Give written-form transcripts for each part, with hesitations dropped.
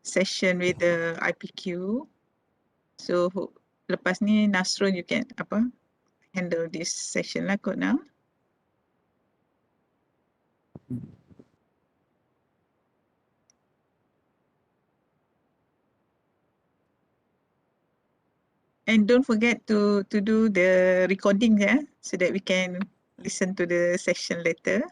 session with the IPQ. So lepas ni Nasrul, you can handle this session lah kot now. And don't forget to do the recording so that we can listen to the session later.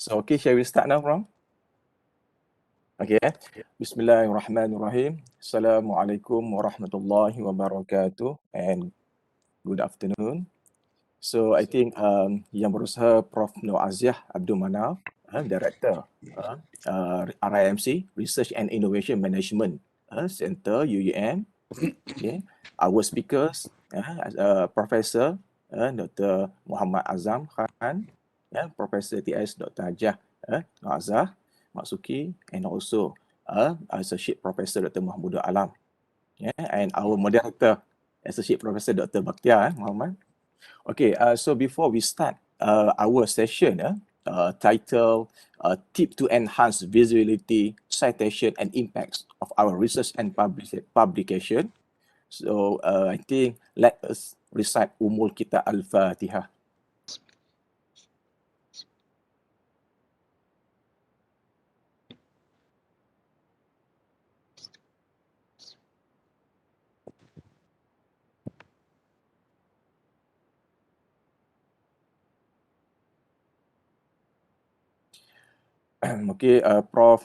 So, okay, shall we start now, Prof? Okay. Bismillahirrahmanirrahim. Assalamualaikum warahmatullahi wabarakatuh and good afternoon. So, I think yang berusaha Prof Norazah Abdul Manaf, Director RIMC, Research and Innovation Management Center, UUM. Okay. Our speakers, Professor Dr. Mohamad Azam Khan, Professor TS Dr. Hajah Norazah, Mak Suki, and also Associate Professor Dr. Mahmudul Alam. And our moderator, Associate Professor Dr. Bahtiar Mohamad. Okay, so before we start our session, titled Tip to Enhance Visibility, Citation and Impacts of Our Research and Publication. So I think let us recite Umul Kita Al-Fatihah. Okay, Prof,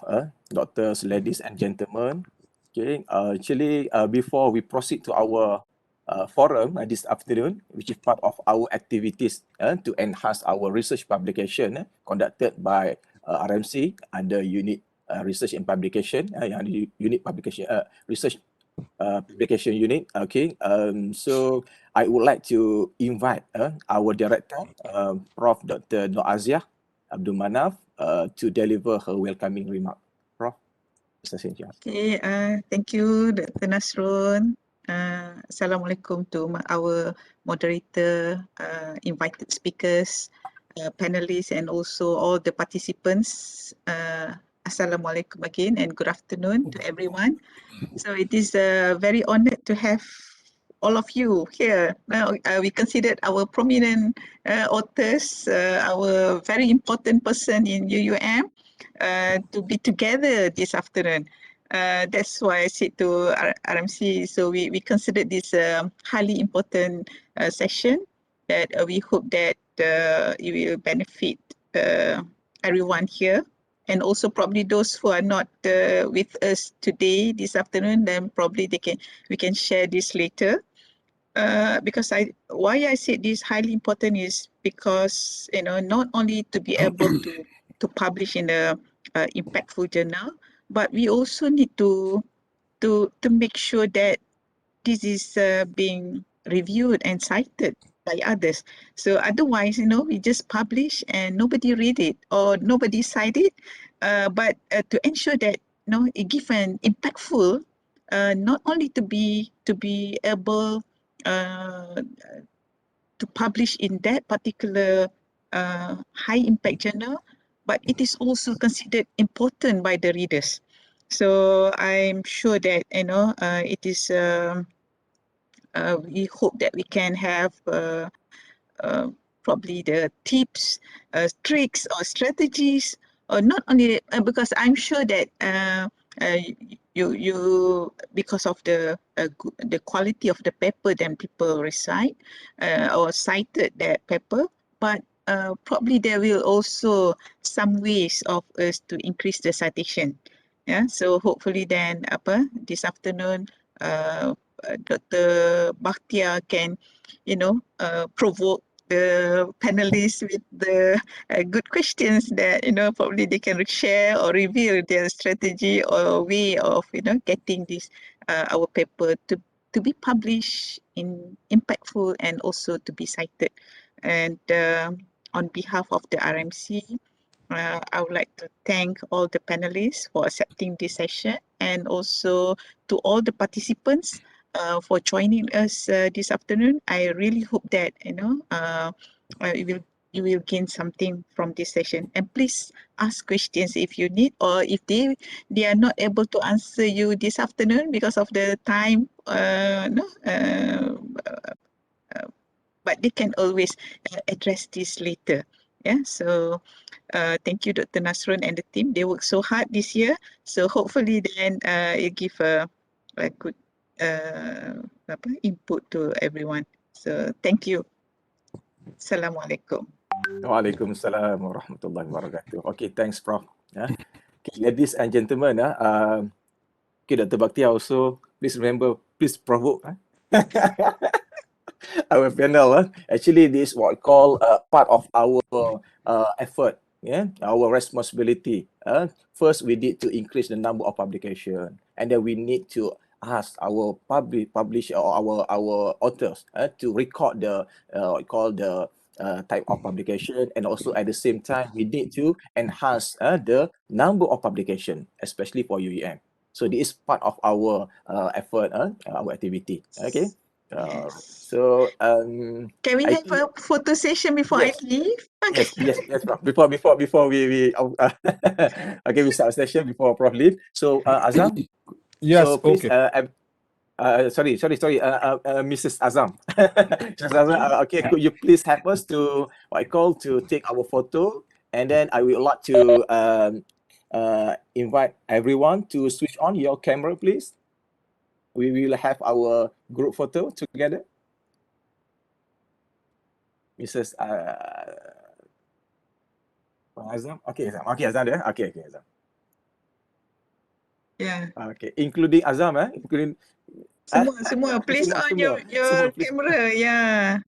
doctors, ladies and gentlemen. Okay, actually, before we proceed to our forum this afternoon, which is part of our activities to enhance our research publication conducted by RMC under Unit Research and Publication, Unit Publication Research Publication Unit. Okay, so I would like to invite our director, Prof. Dr. Norazah Abdul Manaf, to deliver her welcoming remark. Prof. Okay, thank you, Dr. Nasrul. Assalamualaikum to our moderator, invited speakers, panelists, and also all the participants. Assalamualaikum again and good afternoon to everyone. So it is very honored to have all of you here. Now we considered our prominent authors, our very important person in UUM to be together this afternoon. That's why I said to RMC, so we consider this highly important session that we hope that it will benefit everyone here. And also probably those who are not with us today, this afternoon, then probably we can share this later. Because why I said this highly important is because not only to be able to publish in a impactful journal, but we also need to make sure that this is being reviewed and cited by others. So otherwise, we just publish and nobody read it or nobody cite it. But to ensure that it give an impactful, not only to be able to publish in that particular high impact journal, but it is also considered important by the readers. So I'm sure that it is. We hope that we can have probably the tips, tricks, or strategies, or not only because I'm sure that you because of the quality of the paper then people recite or cited that paper, but probably there will also some ways of us to increase the citation. Yeah, so hopefully then this afternoon Dr. Bahtiar can, provoke the panelists with the good questions that, probably they can share or reveal their strategy or way of, getting this, our paper to be published in impactful and also to be cited. And on behalf of the RMC, I would like to thank all the panelists for accepting this session and also to all the participants for joining us this afternoon. I really hope that you will gain something from this session. And please ask questions if you need, or if they are not able to answer you this afternoon because of the time. But they can always address this later. Yeah, so thank you, Dr. Nasrun and the team. They worked so hard this year. So hopefully then it give a good input to everyone. So thank you. Assalamualaikum. Waalaikumsalam warahmatullahi wabarakatuh. Okay, thanks, Prof. Yeah. Okay, ladies and gentlemen, okay, Dr. Bahtiar also, please remember, please provoke our panel. Actually, this is what we call part of our effort, our responsibility. First, we need to increase the number of publication, and then we need to ask our publisher or our authors to record the what we call the type of publication, and also at the same time we need to enhance the number of publication, especially for UEM. So this is part of our effort, our activity. Okay. Yes. So can we have a photo session before I leave? Okay. Yes, Prof. Before we okay, we start a session before Prof leave. So Azam. Yes. So please, Okay. sorry, Mrs. Azam. Mrs. Azam, okay, could you please help us to what I call to take our photo, and then I would like to invite everyone to switch on your camera, please. We will have our group photo together. Mrs. Azam, okay, Azam there, okay, Azam. Yeah. Okay, including Azam, including semua. Please on your camera, yeah.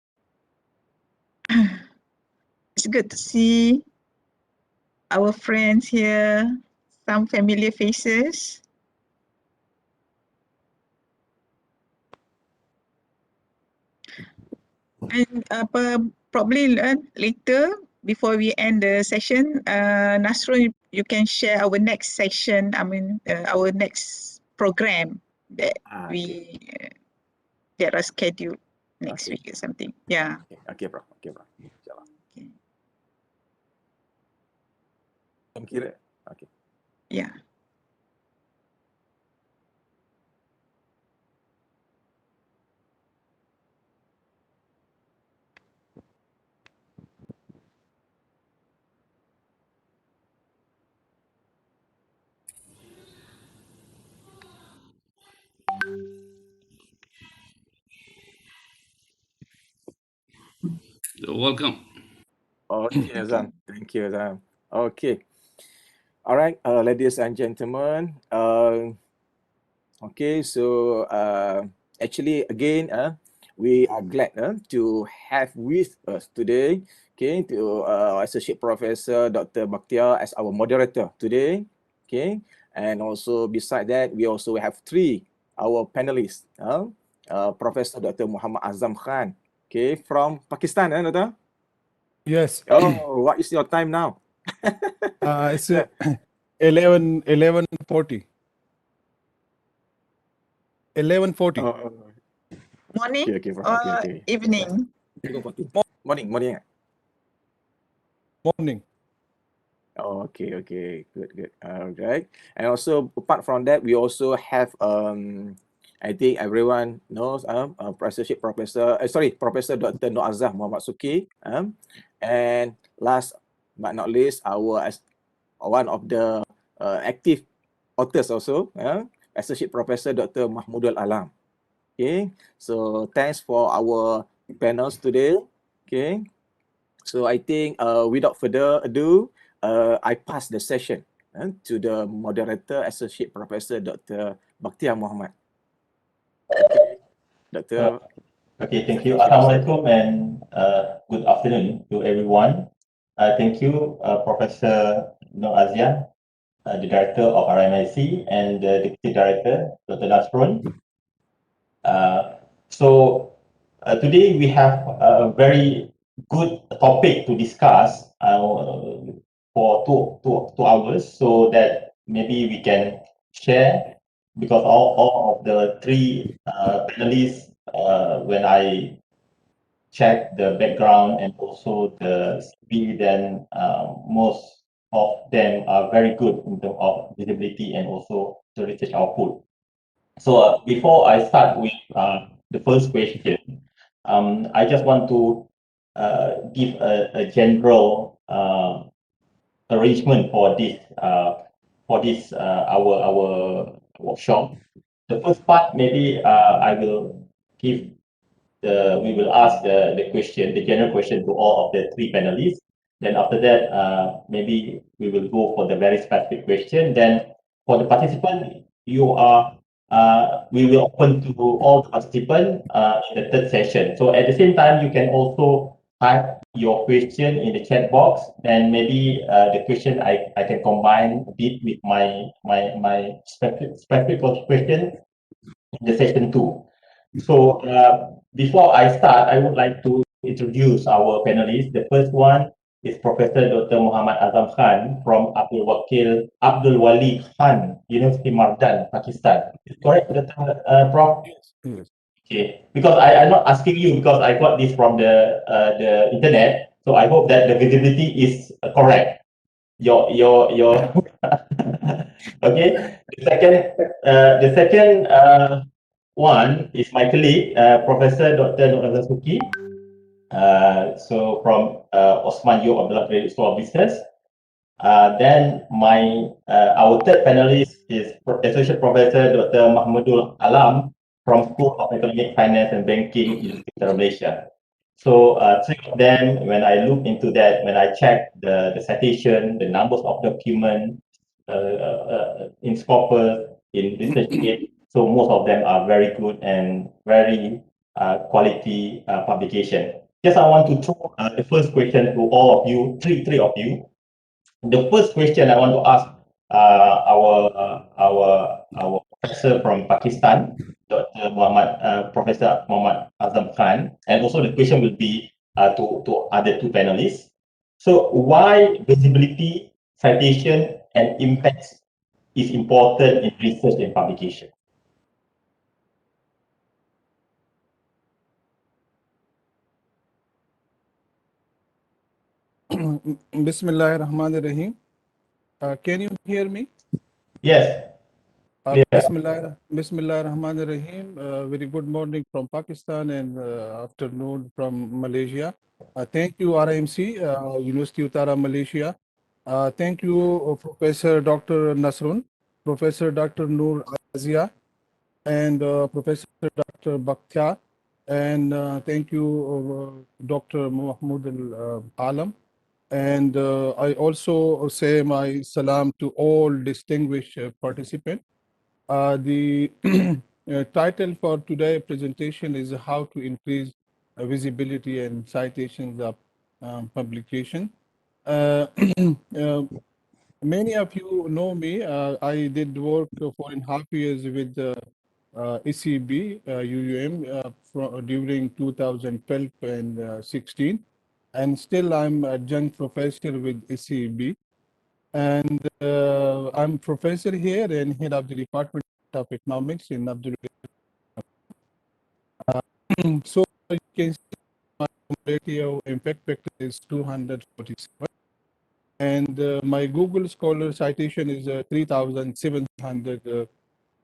It's good to see our friends here, some familiar faces. And probably later, before we end the session, Nasrul, you can share our next session, our next program that that are scheduled next week or something. Yeah. Okay, Prof. Inshallah. Thank you. Okay. Yeah. Welcome. Okay, Azam. Thank you, Azam. Okay. All right, ladies and gentlemen. Okay, so actually, again, we are glad to have with us today, okay, to Associate Professor Dr. Bahtiar as our moderator today, okay, and also beside that, we also have our panelists, Professor Dr. Muhammad Azam Khan, okay, from Pakistan, Dr. Yes. Oh, what is your time now? It's 11:40. 11:40. Morning Bro. or evening? Morning. Morning. Okay, good. All right. And also, apart from that, we also have I think everyone knows Professor Dr. Norazah Muhammad Suki, and last but not least, one of the active authors also, Associate Professor Dr. Mahmudul Alam. Okay, so thanks for our panels today. Okay, so I think without further ado, I pass the session to the moderator, Associate Professor Dr. Bahtiar Mohamad. Doctor. Okay, thank you. Assalamualaikum and good afternoon to everyone. Thank you, Professor Norazah, the Director of RMIC, and the Deputy Director, Dr. Nasrun. Today we have a very good topic to discuss for two hours, so that maybe we can share, because all of the three panelists, when I check the background and also the CV, then most of them are very good in terms of visibility and also the research output. So before I start with the first question, I just want to give a general arrangement for this our workshop. The first part, maybe I will give we will ask the question, the general question, to all of the three panelists. Then after that, maybe we will go for the very specific question. Then for the participant, we will open to all the participants in the third session. So at the same time, you can also type your question in the chat box, and maybe the question I can combine a bit with my specific question in the session 2. So before I start, I would like to introduce our panelists. The first one is Professor Dr. Mohamad Azam Khan from Abdul Wali Khan University, Mardan, Pakistan. Is correct, Dr. Prof? Yes. Okay, because I'm not asking you, because I got this from the internet, so I hope that the visibility is correct. Your okay. The second one is my colleague, Professor Dr. Norazah Suki. So from Osman Yo Abdullah Credit School of Business. Then our third panelist is Associate Professor Dr. Mahmudul Alam from School of Economic Finance and Banking, University of Malaysia. So three of them, when I look into that, when I check the citation, the numbers of document in Scopus, in research, so most of them are very good and very quality publication. Just I want to throw the first question to all of you, three of you. The first question I want to ask our professor from Pakistan, Dr. Professor Mohamad Azam Khan, and also the question will be to other two panelists. So why visibility, citation, and impact is important in research and publication? Bismillahirrahmanirrahim. Can you hear me? Yes. Bismillahirrahmanirrahim. Very good morning from Pakistan and afternoon from Malaysia. Thank you, RMC, University Utara, Malaysia. Thank you, Professor Dr. Nasrun, Professor Dr. Norazah, and Professor Dr. Bahtiar. And thank you, Dr. Mahmudul Alam. And I also say my salam to all distinguished participants. The title for today's presentation is how to increase visibility and citations of publication. Many of you know me. I did work 4.5 years with the ECB, UUM, during 2012 and 16. And still I'm adjunct professor with ECB. And I'm professor here and head of the Department of Economics in Abdul. So you can see my ratio impact factor is 247. And my Google Scholar citation is 3,700,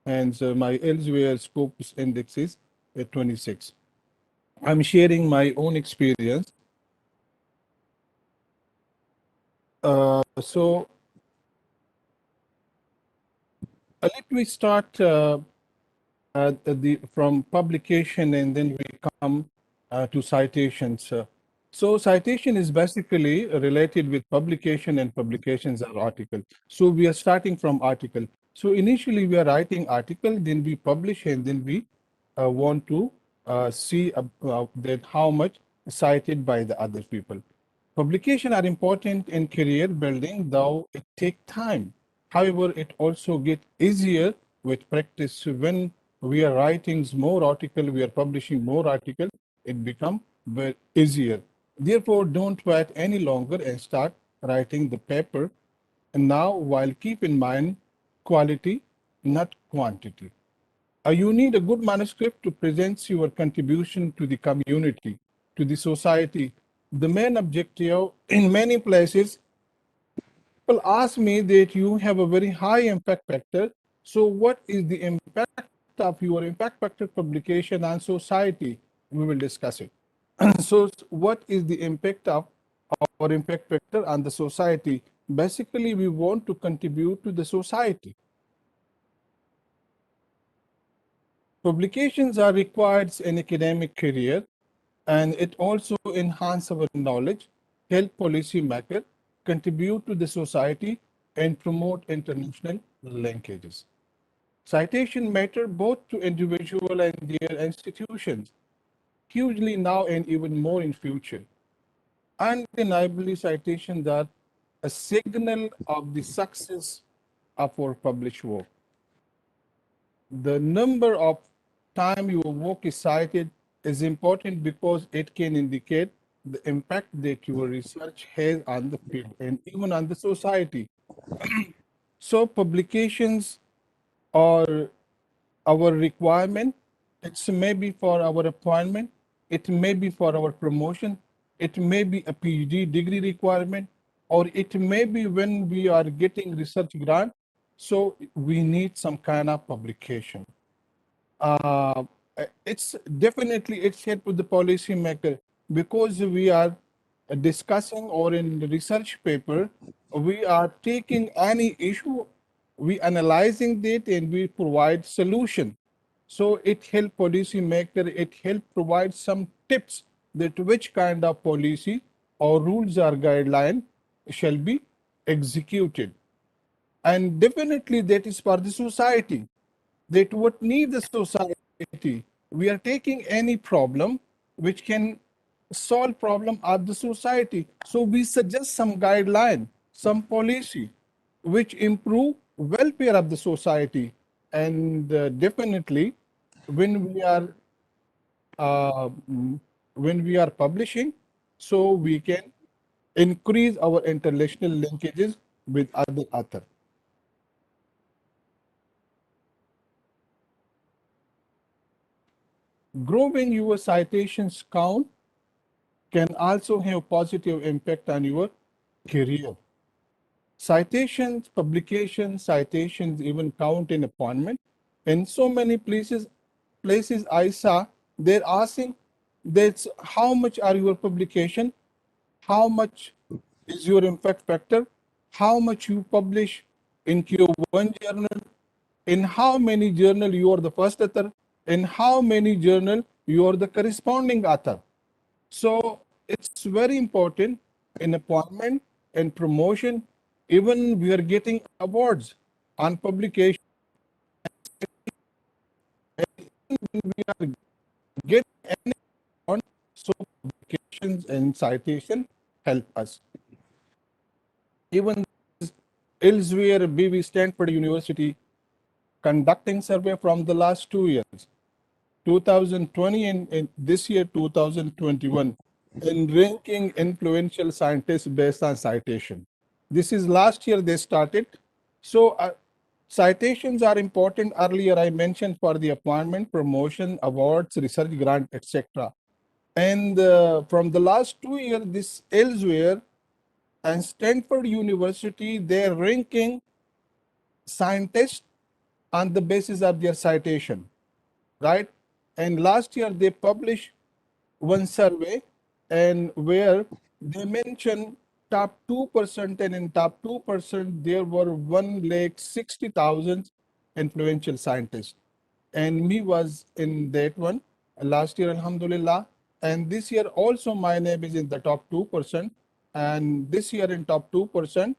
and my elsewhere Scopus index is 26. I'm sharing my own experience. So let me start from publication, and then we come to citations. So citation is basically related with publication, and publications are article. So we are starting from article. So initially we are writing article, then we publish, and then we want to see that how much cited by the other people. Publication are important in career building, though it takes time. However, it also gets easier with practice. When we are writing more article, we are publishing more article, it becomes very easier. Therefore, don't wait any longer and start writing the paper now, while keep in mind quality, not quantity. You need a good manuscript to present your contribution to the community, to the society. The main objective in many places, people ask me that you have a very high impact factor. So what is the impact of your impact factor publication on society? We will discuss it. So what is the impact of our impact factor on the society? Basically, we want to contribute to the society. Publications are required in academic career, and it also enhance our knowledge, help policymakers contribute to the society, and promote international linkages. Citation matter both to individual and their institutions, hugely now and even more in future. Undeniably, citations are a signal of the success of our published work. The number of time your work is cited is important because it can indicate the impact that your research has on the field and even on the society. So publications are our requirement. It's maybe for our appointment. It may be for our promotion. It may be a PhD degree requirement, or it may be when we are getting research grant. So we need some kind of publication. uh, it's definitely it's help with the policymaker because we are discussing or in the research paper, we are taking any issue, we analyzing it and we provide solution. So it help policymaker, it help provide some tips that which kind of policy or rules or guideline shall be executed. And definitely that is for the society, that what need the society. We are taking any problem which can solve problem of the society. So we suggest some guideline, some policy which improve welfare of the society. And definitely when we are uh, mm, when we are publishing, so we can increase our international linkages with other author. Growing your citations count can also have positive impact on your career. Citations, publications, citations even count in appointment. In so many places I saw, they're asking that's how much are your publication, how much is your impact factor, how much you publish in Q1 journal, in how many journal you are the first author, in how many journal you are the corresponding author. So it's very important in appointment and promotion. Even we are getting awards on publication. We are getting any award, so publications and citation help us. Even elsewhere, BB Stanford University conducting survey from the last 2 years, 2020 and this year 2021, in ranking influential scientists based on citation. This is last year they started. So citations are important. Earlier I mentioned for the appointment, promotion, awards, research grant, etc. And from the last 2 years, this elsewhere and Stanford University, they're ranking scientists on the basis of their citation, right? And last year they published one survey and where they mentioned top 2%, and in top 2% there were 160,000 influential scientists, and me was in that one last year, alhamdulillah. And this year also my name is in the top 2%, and this year in top 2%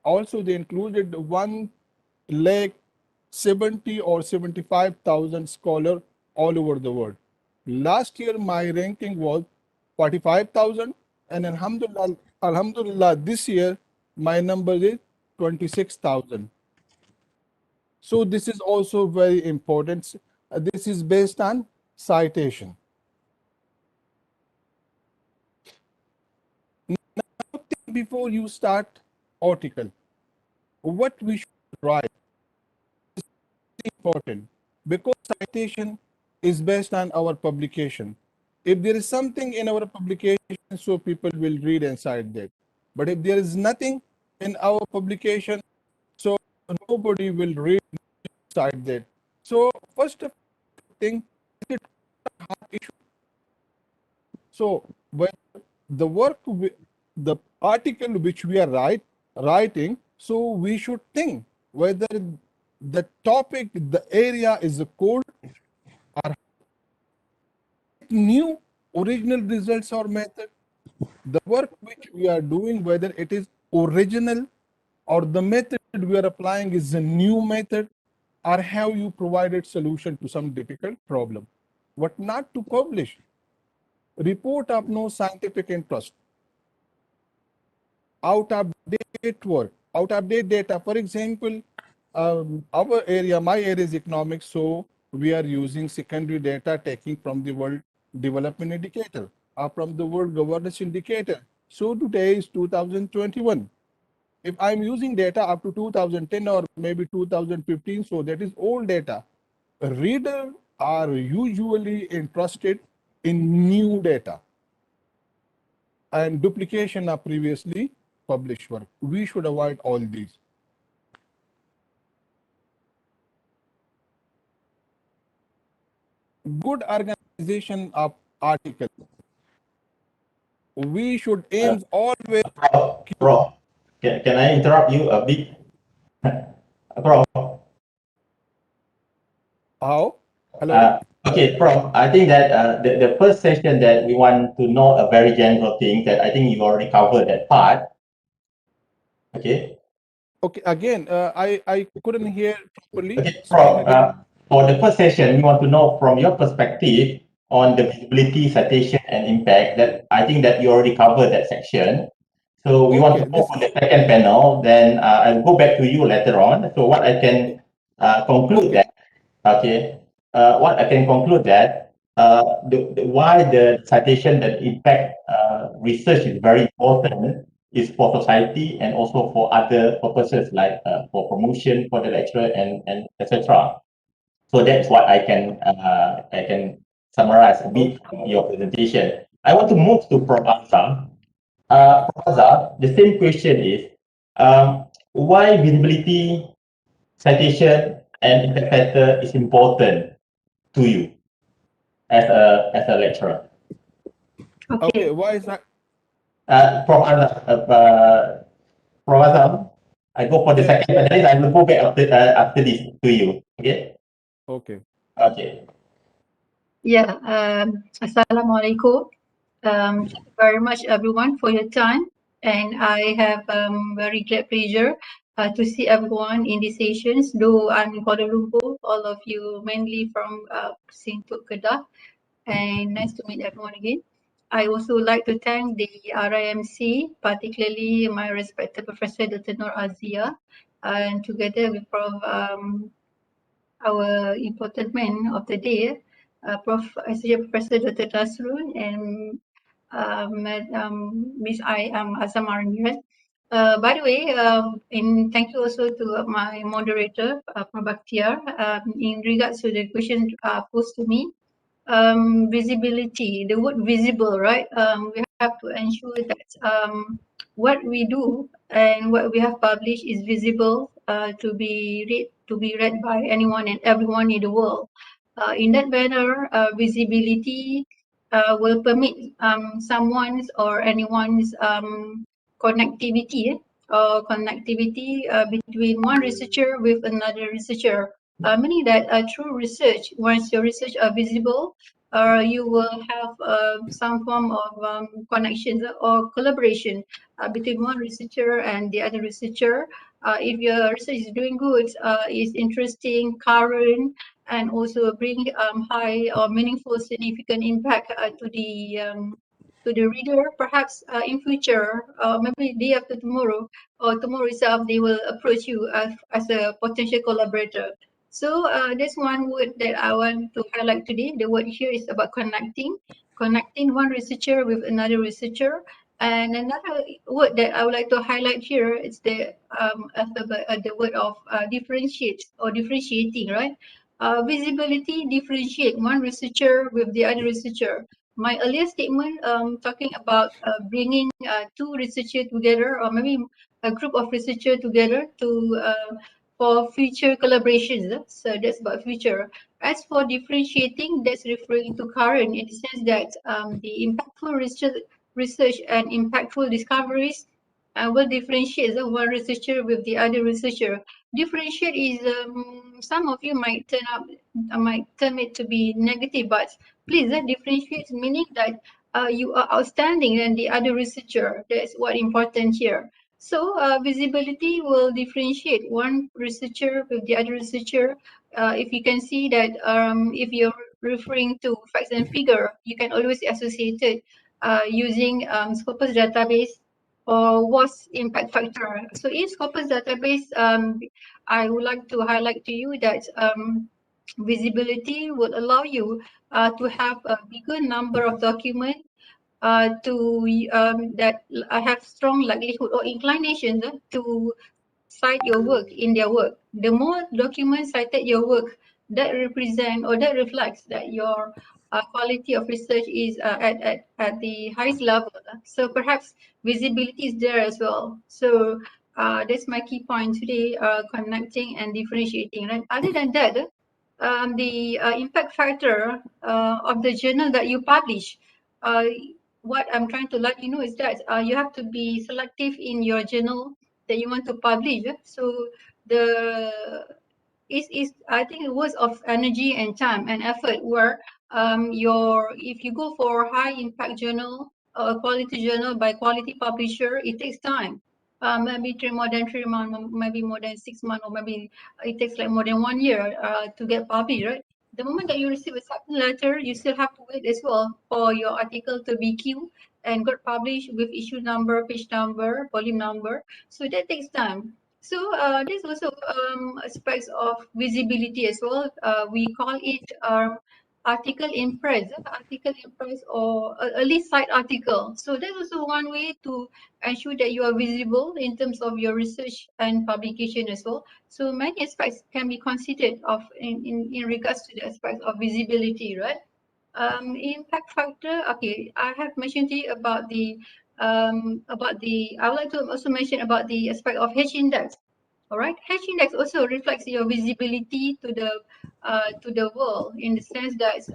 also they included 1 lakh 70 or 75,000 scholars all over the world. Last year, my ranking was 45,000, and Alhamdulillah, this year, my number is 26,000. So this is also very important. This is based on citation. Now, before you start article, what we should write is important, because citation is based on our publication. If there is something in our publication, so people will read inside that. But if there is nothing in our publication, so nobody will read inside that. So first thing, is it a hard issue? So when the work, the article which we are writing, so we should think whether the topic, the area is cold or new, original results or method. The work which we are doing, whether it is original or the method we are applying is a new method, or have you provided solution to some difficult problem. What not to publish? Report of no scientific interest, out of date work, out of date data. For example, our area, my area is economics, so we are using secondary data taking from the World Development Indicator or from the World Governance Indicator. So today is 2021. If I'm using data up to 2010 or maybe 2015, so that is old data. Readers are usually interested in new data and duplication of previously published work. We should avoid all these. Good organization of article. We should aim always. Prof, can I interrupt you a bit? Prof. How? Hello? Okay, Prof, I think that the first session that we want to know a very general thing that I think you already covered that part. Okay. Okay, again, I couldn't hear properly. Okay, Speak Prof, again. for the first session, we want to know from your perspective on the visibility, citation, and impact. That I think that you already covered that section. So we want to go for the second panel. Then I'll go back to you later on. So what I can conclude that, okay, what I can conclude that why the citation that impact research is very important is for society and also for other purposes like for promotion for the lecturer and etc. So that's what I can summarize a bit from your presentation. I want to move to Prof. Azam. Prof. Azam, the same question is why visibility, citation, and impact factor is important to you as a lecturer? Okay, why is that? Prof. Azam, I go for the second panelist. I will go back after this to you. Okay. Okay. Okay. Yeah. Assalamualaikum. Thank you very much, everyone, for your time. And I have very great pleasure to see everyone in these sessions. Though I'm in Kuala Lumpur, all of you mainly from Sintuk Kedah, and nice to meet everyone again. I also like to thank the RIMC, particularly my respected Professor Dr. Norazah, and together with Prof. Our important man of the day, Associate Professor Dr. Tasrun and Miss Azam. By the way, and thank you also to my moderator, Prof. Bahtiar, in regards to the question posed to me. Visibility, the word visible, right? We have to ensure that what we do and what we have published is visible to be read by anyone and everyone in the world. In that manner, visibility will permit someone's or anyone's connectivity between one researcher with another researcher. Meaning that through research, once your research are visible, you will have some form of connections or collaboration between one researcher and the other researcher. If your research is doing good, is interesting, current, and also bring high or meaningful, significant impact to the reader. Perhaps in future, maybe day after tomorrow or tomorrow itself, they will approach you as a potential collaborator. So that's one word that I want to highlight today. The word here is about connecting one researcher with another researcher. And another word that I would like to highlight here is the word of differentiate or differentiating, right? Visibility differentiate one researcher with the other researcher. My earlier statement talking about bringing two researchers together, or maybe a group of researchers together to for future collaborations. So that's about future. As for differentiating, that's referring to current in the sense that the impactful research and impactful discoveries will differentiate one researcher with the other researcher. Differentiate is some of you might term it to be negative, but please differentiate meaning that you are outstanding than the other researcher. That's what important here. So visibility will differentiate one researcher with the other researcher. If you can see that if you're referring to facts and figure, you can always associate it using Scopus database or what's impact factor. So in Scopus database, I would like to highlight to you that visibility will allow you to have a bigger number of documents that have strong likelihood or inclination to cite your work in their work. The more documents cited your work, that represent or that reflects that your quality of research is at the highest level. So perhaps visibility is there as well. So that's my key point today, connecting and differentiating. Right? Other than that, the impact factor of the journal that you publish, what I'm trying to let you know is that you have to be selective in your journal that you want to publish. So the is I think it was of energy and time and effort where if you go for high impact journal or quality journal by quality publisher, it takes time. Maybe more than 3 months, maybe more than 6 months, or maybe it takes like more than 1 year to get published, right? The moment that you receive a second letter, you still have to wait as well for your article to be queued and got published with issue number, page number, volume number. So that takes time. So there's also aspects of visibility as well. We call it article in press, or early site article. So that's also one way to ensure that you are visible in terms of your research and publication as well. So many aspects can be considered in regards to the aspects of visibility, right? Impact factor. Okay, I have mentioned to you about the I would like to also mention about the aspect of H index. All right, H index also reflects your visibility to the world in the sense that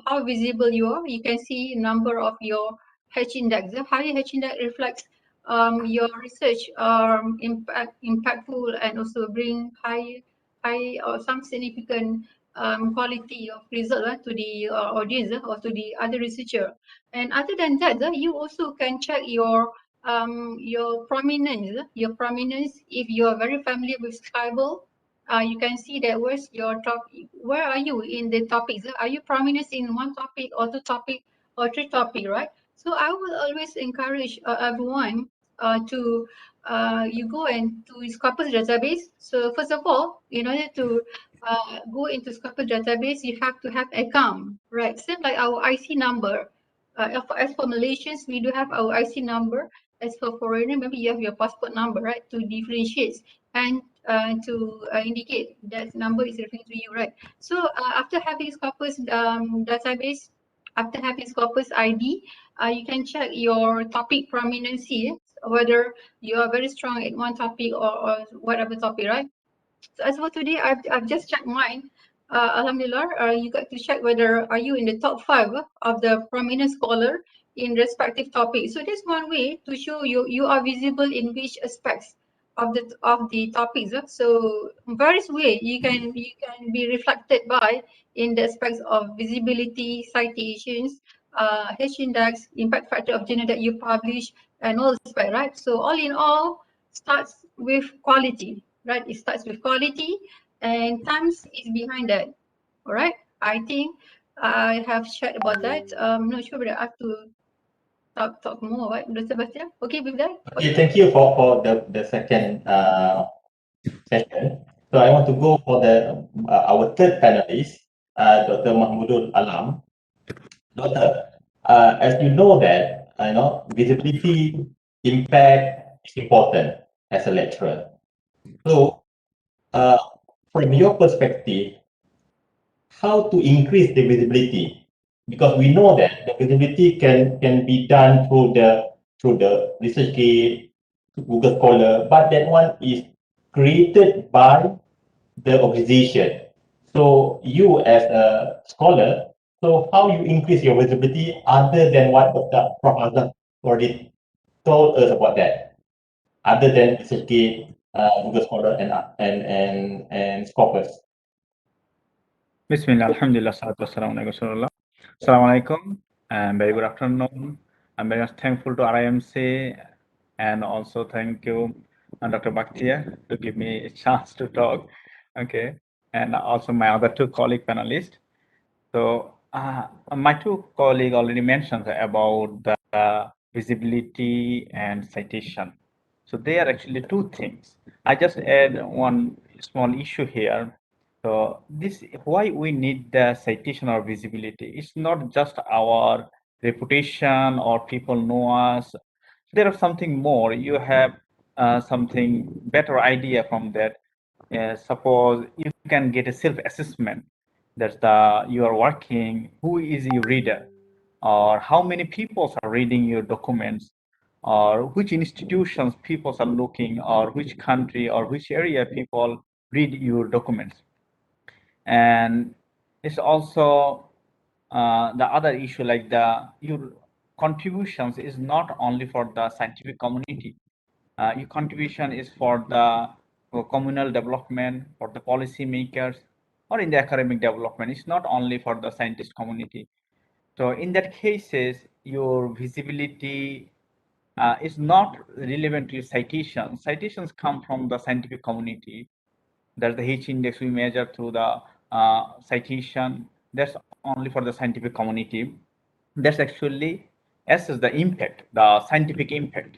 how visible you are. You can see number of your H index. The higher H index reflects your research impactful and also bring high or some significant quality of result to the audience or to the other researcher. And other than that, you also can check your prominence. If you are very familiar with Scribble, you can see that where are you in the topics? Are you prominent in one topic or two topic or three topic, right? So I will always encourage everyone to you go into Scopus database. So first of all, in order to go into Scopus database, you have to have account, right? Same like our IC number. As for Malaysians, we do have our IC number. As for foreigner, maybe you have your passport number, right, to differentiate and to indicate that number is referring to you, right? So after having Scopus database, after having Scopus ID, you can check your topic prominency, whether you are very strong at one topic or whatever topic, right? So as for today, I've just checked mine. Alhamdulillah, you got to check whether are you in the top 5 of the prominent scholar in respective topics. So that's one way to show you are visible in which aspects of the topics. So various way you can be reflected by in the aspects of visibility, citations, H index, impact factor of journal that you publish, and all aspects, right? So all in all, starts with quality, right? It starts with quality, and times is behind that. All right. I think I have shared about that. Not sure whether I have to talk more, right? Dr. Bahtiar, okay with that? Okay, thank you for the second session. So I want to go for the our third panelist, Dr. Mahmudul Alam. Doctor, as you know that visibility impact is important as a lecturer. So, from your perspective, how to increase the visibility? Because we know that the visibility can be done through the ResearchGate, Google Scholar, but that one is created by the organization. So you as a scholar, so how you increase your visibility other than what Dr. Prof. Azam already told us about that, other than ResearchGate, Google Scholar, and Scopus. Bismillah, Alhamdulillah, salatu wassalamu ala Rasulullah. Assalamu alaikum and very good afternoon. I'm very much thankful to RIMC and also thank you, Dr. Bahtiar, to give me a chance to talk. Okay, and also my other two colleague panelists. So my two colleagues already mentioned about the visibility and citation. So they are actually two things. I just add one small issue here. So this why we need the citation or visibility. It's not just our reputation or people know us. There is something more. You have something better idea from that. Suppose you can get a self-assessment that you are working, who is your reader, or how many people are reading your documents, or which institutions people are looking, or which country or which area people read your documents. And it's also the other issue like your contributions is not only for the scientific community. Your contribution is for the communal development, for the policy makers, or in the academic development. It's not only for the scientist community. So in that cases, your visibility is not relevant to your citations. Citations come from the scientific community. That's the H index we measure through the citation. That's only for the scientific community. That's actually assess the impact, the scientific impact.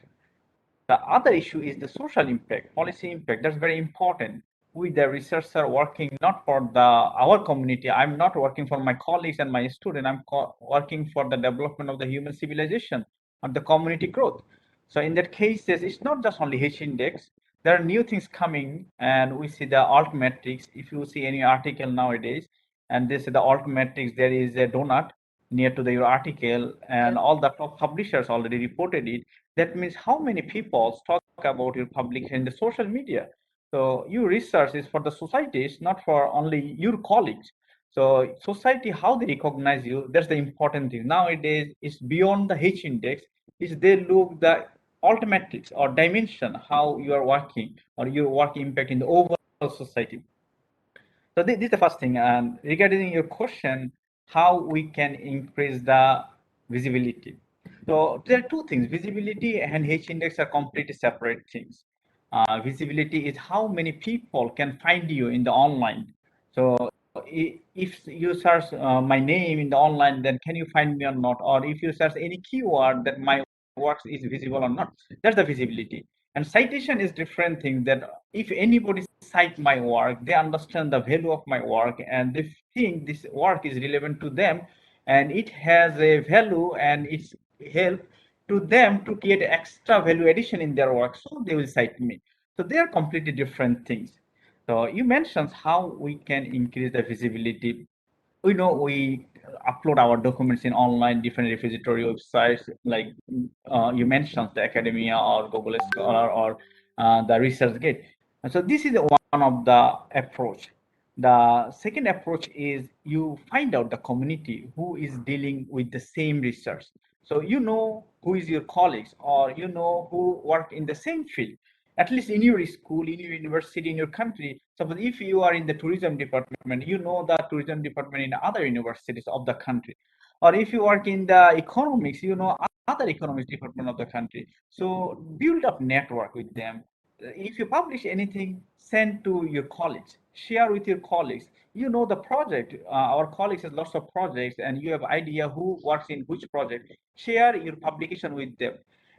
The other issue is the social impact, policy impact. That's very important. We, the researcher, working not for our community. I'm not working for my colleagues and my student. I'm working for the development of the human civilization and the community growth. So in that cases, it's not just only H index. There are new things coming, and we see the alt metrics. If you see any article nowadays, and this is the alt metrics, there is a donut near to your article, and all the top publishers already reported it. That means how many people talk about your publication in the social media. So your research is for the society, it's not for only your colleagues. So society, how they recognize you, that's the important thing. Nowadays, it's beyond the H index, is they look the alt metrics or dimension, how you are working or your work impact in the overall society. So this is the first thing. And regarding your question, how we can increase the visibility. So there are two things. Visibility and H index are completely separate things. Visibility is how many people can find you in the online. So if you search my name in the online, then can you find me or not? Or if you search any keyword, that my works is visible or not. That's the visibility. And citation is different thing, that if anybody cite my work, they understand the value of my work and they think this work is relevant to them and it has a value and it's help to them to create extra value addition in their work. So they will cite me. So they are completely different things. So you mentioned how we can increase the visibility. We know we upload our documents in online different repository websites like you mentioned the academia or Google Scholar or the ResearchGate. And so this is one of the approach. The second approach is you find out the community who is dealing with the same research. So you know who is your colleagues or you know who work in the same field, at least in your school, in your university, in your country. Suppose if you are in the tourism department, you know the tourism department in other universities of the country. Or if you work in the economics, you know other economics department of the country. So build up network with them. If you publish anything, send to your colleagues, share with your colleagues. you know the project. Our colleagues have lots of projects, and you have idea who works in which project. Share your publication with them.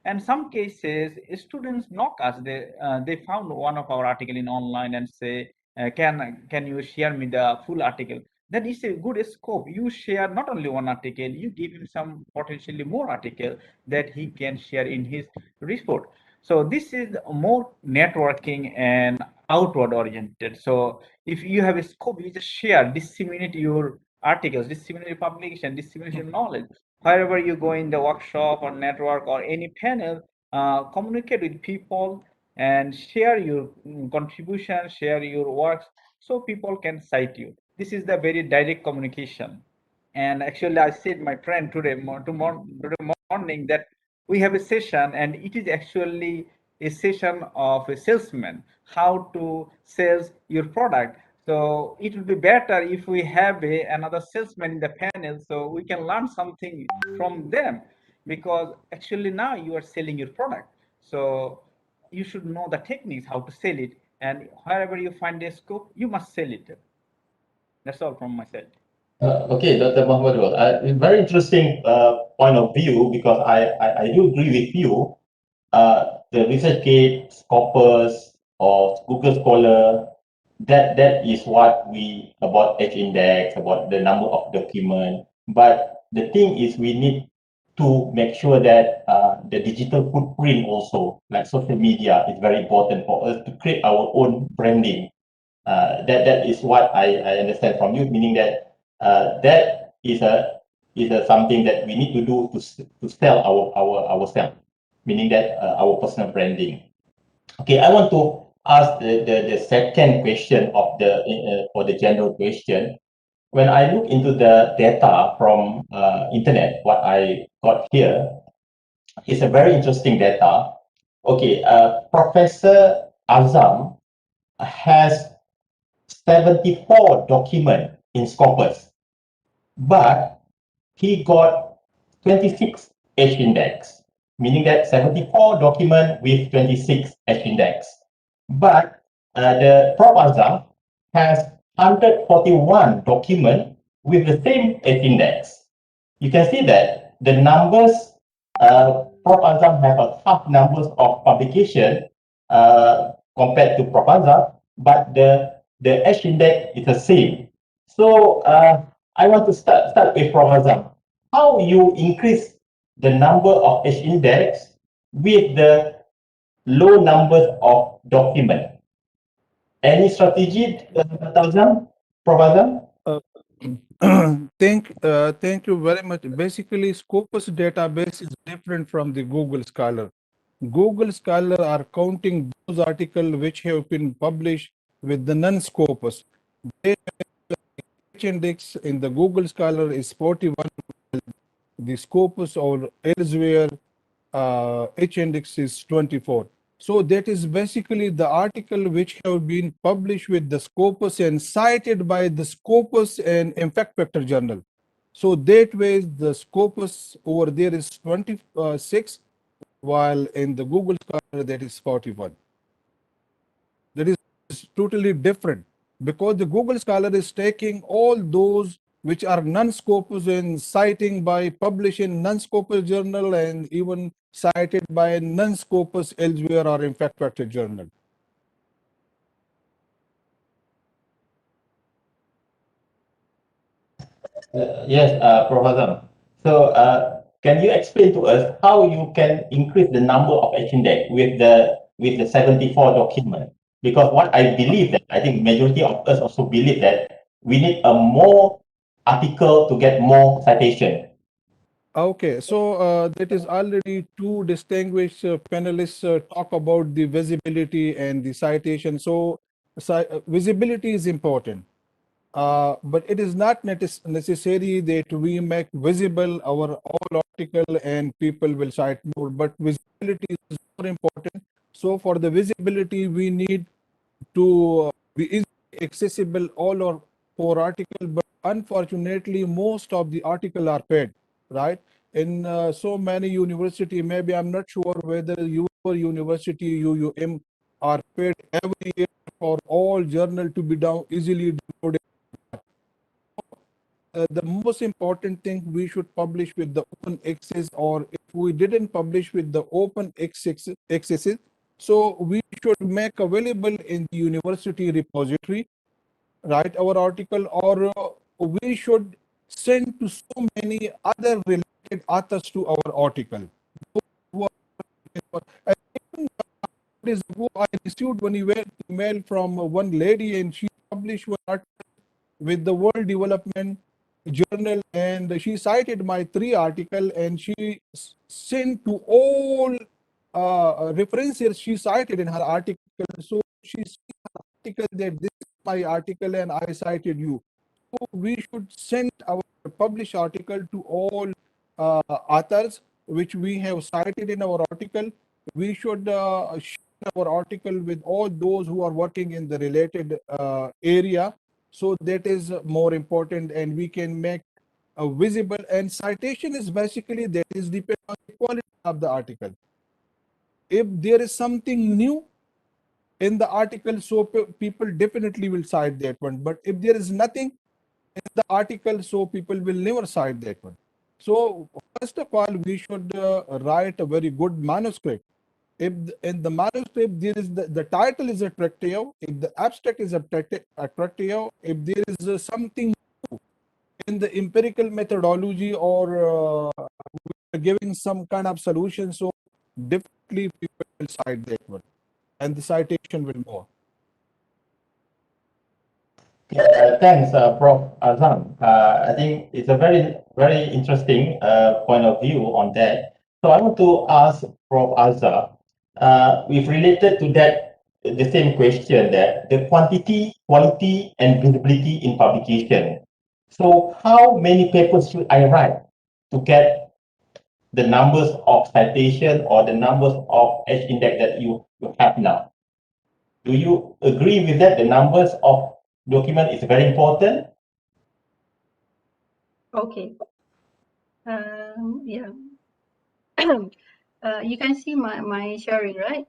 And some cases, students knock us. They found one of our article in online and say, can you share me the full article? That is a good scope. You share not only one article, you give him some potentially more article that he can share in his report. So this is more networking and outward oriented. So if you have a scope, you just share, disseminate your articles, disseminate your publication, disseminate your knowledge. Wherever you go in the workshop or network or any panel, communicate with people and share your contribution, share your works, so people can cite you. This is the very direct communication. And actually, I said my friend today morning that we have a session, and it is actually a session of a salesman, how to sell your product. So it would be better if we have another salesman in the panel, so we can learn something from them, because actually now you are selling your product. So you should know the techniques how to sell it, and wherever you find a scope, you must sell it. That's all from my side. Okay, Dr. Mahmudul, very interesting point of view, because I do agree with you. The ResearchGate, Scopus, or Google Scholar, that is what we about H index, about the number of document. But the thing is, we need to make sure that the digital footprint also, like social media, is very important for us to create our own branding. That is what I understand from you, meaning that that is a something that we need to do to sell ourselves, meaning that our personal branding. Okay, I want to ask the second question of the for the general question. When I look into the data from internet, what I got here is a very interesting data. Okay, Professor Azam has 74 document in Scopus, but he got 26 H index, meaning that 74 document with 26 H index. But the Prof Azam has 141 document with the same H index. You can see that the numbers, Prof Azam have a half numbers of publication compared to Prof Azam, but the H index is the same. So I want to start with Prof Azam. How you increase the number of H index with the low numbers of document? Any strategy, Azam, Prof Azam? Thank you very much. Basically, Scopus database is different from the Google Scholar. Google Scholar are counting those articles which have been published with the non-Scopus. H index in the Google Scholar is 41. The Scopus or elsewhere H index is 24. So that is basically the article which have been published with the Scopus and cited by the Scopus and Impact Factor Journal. So that way the Scopus over there is 26, while in the Google Scholar that is 41. That is totally different, because the Google Scholar is taking all those which are non-Scopus and citing by publishing non-Scopus journal and even cited by non-Scopus elsewhere or Impact Factor Journal. Yes, Prof Azam. So can you explain to us how you can increase the number of H index with the 74 document? Because what I believe that I think majority of us also believe that we need a more article to get more citation. Okay, so that is already two distinguished panelists talk about the visibility and the citation. So visibility is important. But it is not necessary that we make visible our all article and people will cite more, but visibility is more important. So for the visibility, we need to be easily accessible all our four article, but unfortunately, most of the article are paid, right? In so many university, maybe I'm not sure whether your university, UUM, are paid every year for all journal to be down easily downloaded the most important thing, we should publish with the open access, or if we didn't publish with the open access, so we should make available in the university repository, write our article, or we should send to so many other related authors to our article. And even days ago, I received one email from one lady, and she published one article with the World Development Journal, and she cited my 3 article, and she sent to all references she cited in her article. So she said in her article that this is my article and I cited you. So we should send our published article to all authors which we have cited in our article. We should share our article with all those who are working in the related area. So that is more important, and we can make visible. And citation is basically that is depend on the quality of the article. If there is something new in the article, so people definitely will cite that one. But if there is nothing in the article, so people will never cite that one. So first of all, we should write a very good manuscript. If in the manuscript there is the title is attractive, if the abstract is attractive, if there is something in the empirical methodology, or giving some kind of solution, so definitely people will cite that one, and the citation will more. Yeah, thanks, Prof. Azam. I think it's a very, very interesting point of view on that. So I want to ask Prof. Azam, we've related to that the same question, that the quantity, quality, and visibility in publication. So how many papers should I write to get the numbers of citation or the numbers of H index that you have now? Do you agree with that? The numbers of document is very important. Okay. Yeah. You can see my sharing, right?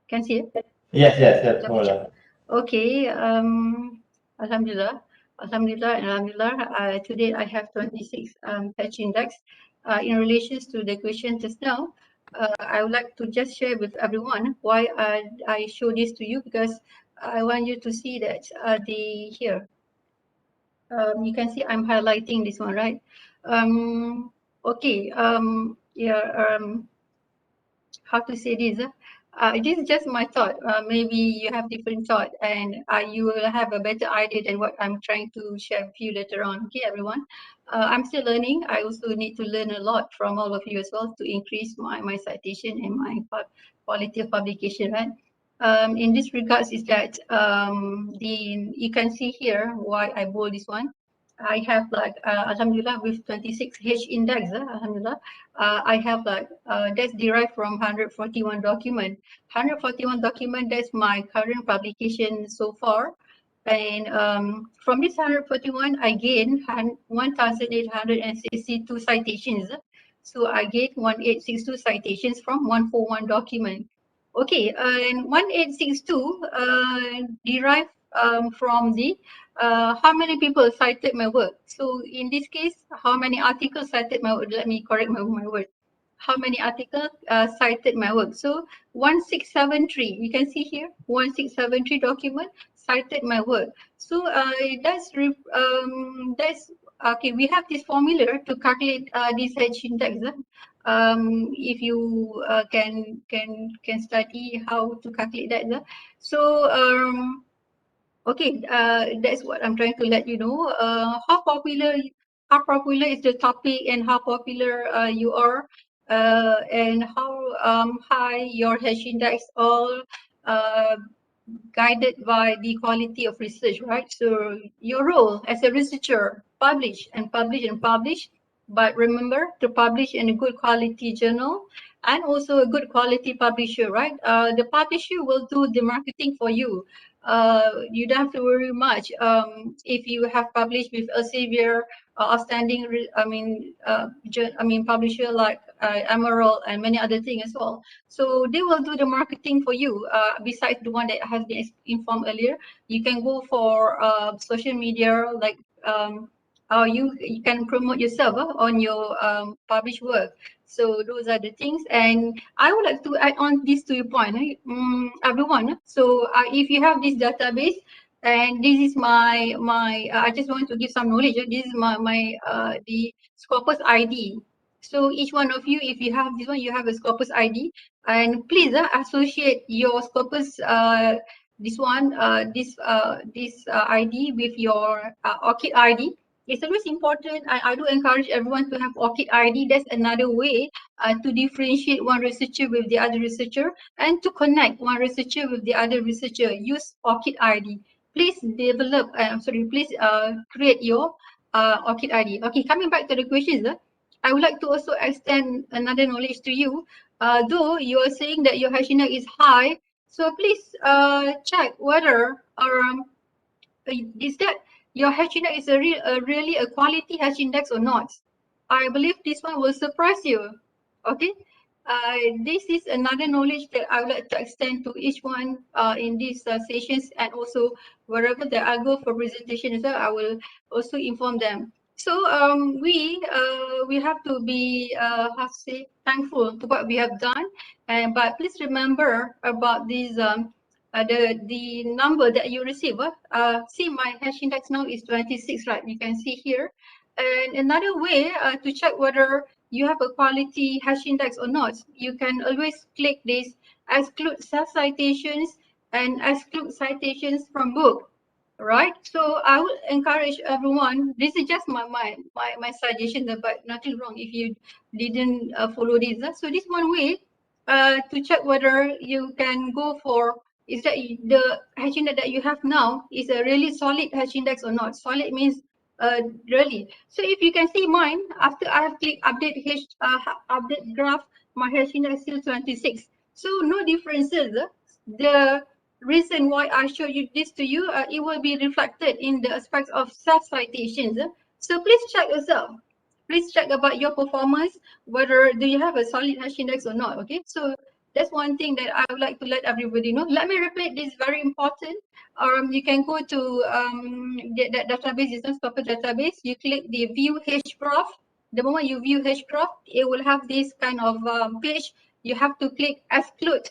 Can see it? Yes. Okay. Alhamdulillah. Alhamdulillah. Today I have 26 patch index. In relation to the question just now, I would like to just share with everyone why I show this to you, because I want you to see that here. You can see I'm highlighting this one, right? Okay. How to say this? This is just my thought. Maybe you have different thought, and you will have a better idea than what I'm trying to share with you later on. Okay, everyone. I'm still learning. I also need to learn a lot from all of you as well to increase my citation and my quality of publication, right? In this regards is that you can see here why I bold this one. I have like Alhamdulillah with 26 H index, Alhamdulillah. I have like that's derived from 141 document. 141 document, that's my current publication so far. And from this 141, I gained 1,862 citations. So I get 1862 citations from 141 document. Okay, and 1862 derived from the how many people cited my work. So in this case, how many articles cited my work? Let me correct my word. How many articles cited my work? So 1673, you can see here, 1673 document cited my work. So that's okay. We have this formula to calculate this H index. If you can study how to calculate that. So okay, that's what I'm trying to let you know. How popular is the topic, and how popular you are, and how high your H index, all guided by the quality of research, right? So your role as a researcher, publish and publish and publish, But remember to publish in a good quality journal and also a good quality publisher, right? The publisher will do the marketing for you. You don't have to worry much if you have published with a severe outstanding publisher like Emerald and many other things as well. So they will do the marketing for you. Besides the one that has been informed earlier, you can go for social media like you can promote yourself on your published work. So those are the things, and I would like to add on this to your point, everyone. So if you have this database, and this is my I just want to give some knowledge. This is my the Scopus ID. So each one of you, if you have this one, you have a Scopus ID, and please associate your Scopus this ID with your ORCID ID. It's always important. I do encourage everyone to have ORCID ID. That's another way to differentiate one researcher with the other researcher and to connect one researcher with the other researcher. Use ORCID ID. Please develop, please create your ORCID ID. Okay, coming back to the questions, I would like to also extend another knowledge to you. Though you are saying that your hash index is high, so please check whether is that your hash index is really a quality hash index or not. I believe this one will surprise you. Okay. This is another knowledge that I would like to extend to each one in these sessions, and also wherever that I go for presentation as well, I will also inform them. So we have to be how to say, thankful to what we have done, and but please remember about these the number that you receive. See, my hash index now is 26, right? You can see here. And another way to check whether you have a quality hash index or not, you can always click this exclude self citations and exclude citations from book, right? So I would encourage everyone. This is just my suggestion, but nothing wrong if you didn't follow this. So this one way to check whether you can go for is that the hash index that you have now is a really solid hash index or not. Solid means really. So if you can see mine, after I have clicked update graph, my hash index is still 26. So no differences. The reason why I show you this to you, it will be reflected in the aspects of self-citations. So please check yourself. Please check about your performance, whether do you have a solid hash index or not. Okay, so that's one thing that I would like to let everybody know. Let me repeat this, very important. You can go to that database, is not Scopus database. You click the view hprof. The moment you view hprof, it will have this kind of page. You have to click exclude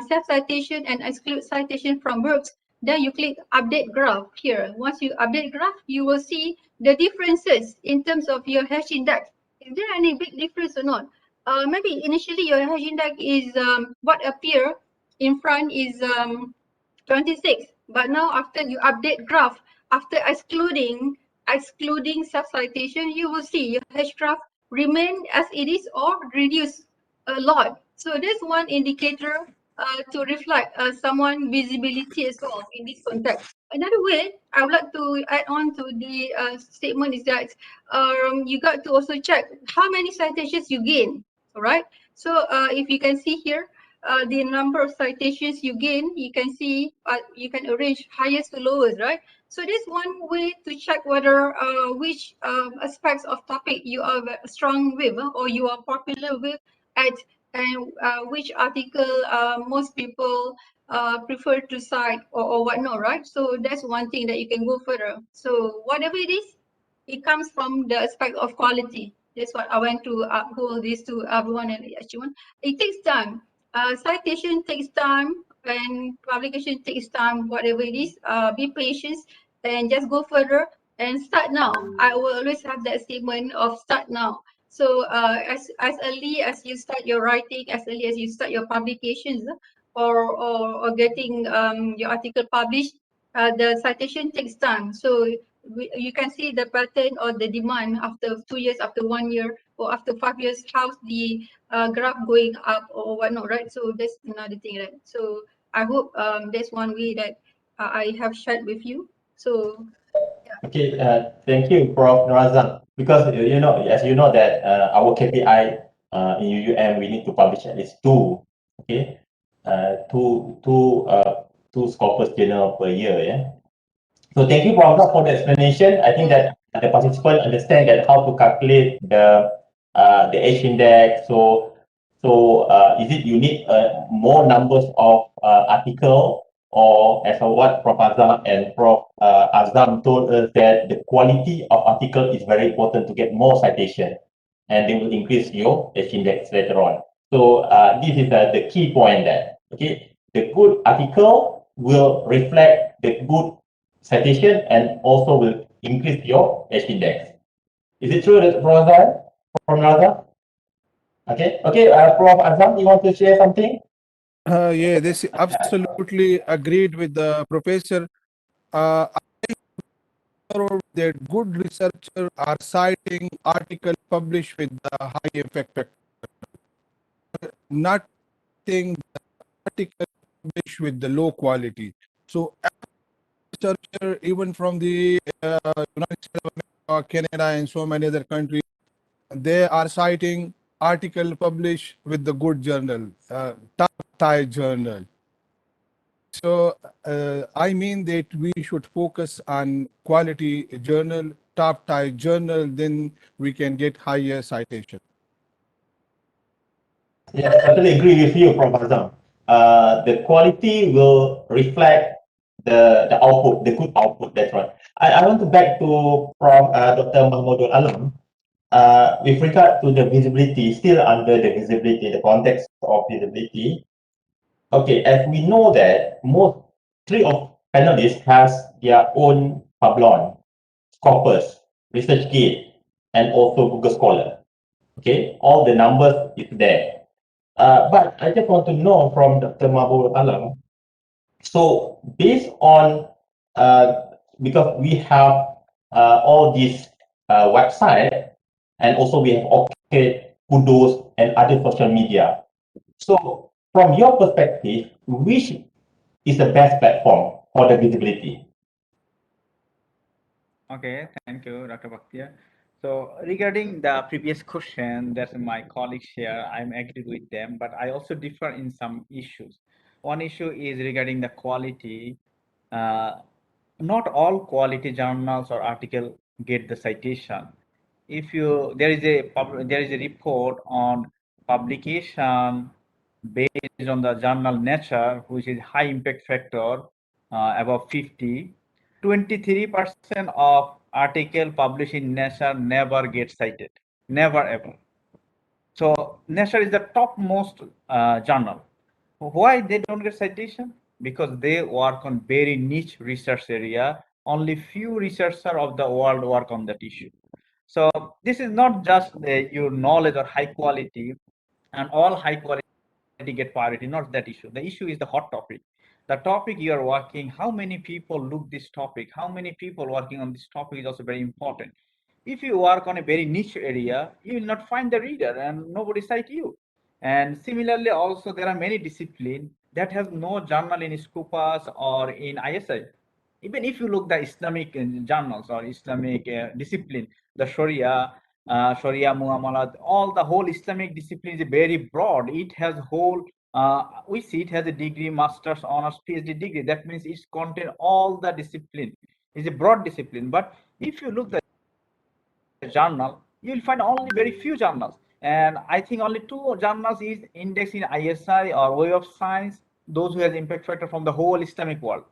self-citation and exclude citation from works. Then you click update graph here. Once you update graph, you will see the differences in terms of your hash index. Is there any big difference or not? Maybe initially your hash index is what appear in front is 26, but now after you update graph, after excluding self-citation, you will see your hash graph remain as it is or reduce a lot. So that's one indicator to reflect someone visibility as well in this context. Another way I would like to add on to the statement is that you got to also check how many citations you gain. All right. So if you can see here, the number of citations you gain, you can see you can arrange highest to lowest, right? So this one way to check whether which aspects of topic you are strong with or you are popular with at and which article most people prefer to cite or whatnot, right? So that's one thing that you can go further. So whatever it is, it comes from the aspect of quality. That's what I want to uphold this to everyone and everyone. It takes time. Citation takes time and publication takes time, whatever it is. Be patient and just go further and start now. I will always have that statement of start now. So as early as you start your writing, as early as you start your publications or getting your article published, the citation takes time. So you can see the pattern or the demand after 2 years, after 1 year, or after 5 years, how's the graph going up or whatnot, right? So that's another thing, right? So I hope that's one way that I have shared with you. So Okay, thank you, Prof. Norazah. Because you know, as you know that our KPI in UUM we need to publish at least two, okay, two Scopus journal per year. Yeah. So thank you, Prof, for the explanation. I think that the participants understand that how to calculate the H index. Is it you need more numbers of article, or as of what Prof Azam and Prof Azam told us that the quality of article is very important to get more citation, and they will increase your H index later on. So this is the key point there. Okay, the good article will reflect the good citation and also will increase your H index. Is it true, Prof Azam? From Norazah? Okay, okay, Prof Azam, you want to share something? Yeah, this absolutely agreed with the professor. That good researchers are citing articles published with the high effect factor, not citing the article published with the low quality. So, researcher, even from the United States of America, Canada, and so many other countries, they are citing article published with the good journal, top tier journal. So I mean that we should focus on quality journal, top tier journal, then we can get higher citation. Yeah, I totally agree with you, Prof. Azam. The quality will reflect the output, the good output. That's right. I want to back to Prof. Dr. Mahmudul Alam. With regard to the visibility, still under the visibility, the context of visibility. Okay, as we know that most three of panelists has their own Pablon, Scopus, ResearchGate, and also Google Scholar. Okay, all the numbers is there. But I just want to know from Dr. Mahmudul Alam, so based on, because we have all these website, and also we have Orchid, Kudos, and other social media. So from your perspective, which is the best platform for the visibility? Okay, thank you, Dr. Bahtiar. So regarding the previous question that my colleagues share, I'm agree with them, but I also differ in some issues. One issue is regarding the quality. Not all quality journals or article get the citation. If you there is a report on publication based on the journal Nature, which is high impact factor above 50. 23% of article published in Nature never get cited, never ever. So Nature is the topmost journal. Why they don't get citation? Because they work on very niche research area. Only few researchers of the world work on that issue. So this is not just your knowledge or high quality, and all high quality get priority, not that issue. The issue is the hot topic. The topic you are working, how many people look this topic, how many people working on this topic is also very important. If you work on a very niche area, you will not find the reader and nobody cite you. And similarly, also there are many disciplines that has no journal in Scopus or in ISI. Even if you look the Islamic journals or Islamic discipline, the Sharia, Muamalat, all the whole Islamic discipline is very broad. It has whole, we see it has a degree, master's, honors, PhD degree. That means it's contain all the discipline. It's a broad discipline. But if you look the journal, you will find only very few journals. And I think only two journals is indexed in ISI or Web of Science, those who has impact factor from the whole Islamic world.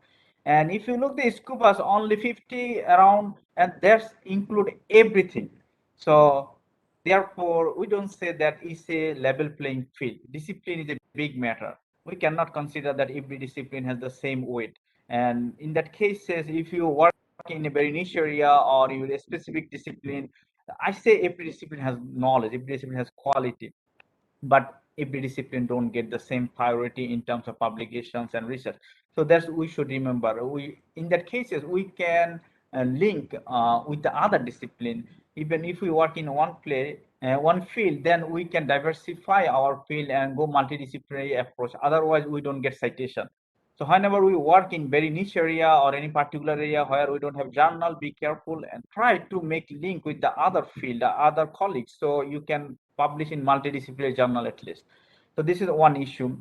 And if you look the Scopus, only 50 around, and that's include everything. So therefore, we don't say that it's a level playing field. Discipline is a big matter. We cannot consider that every discipline has the same weight. And in that cases, if you work in a very niche area or in a specific discipline, I say every discipline has knowledge, every discipline has quality, but every discipline don't get the same priority in terms of publications and research. So that's we should remember. We in that cases we can link with the other discipline. Even if we work in one field, then we can diversify our field and go multidisciplinary approach. Otherwise, we don't get citation. So whenever we work in very niche area or any particular area where we don't have journal, be careful and try to make link with the other field, the other colleagues, so you can publish in multidisciplinary journal at least. So this is one issue.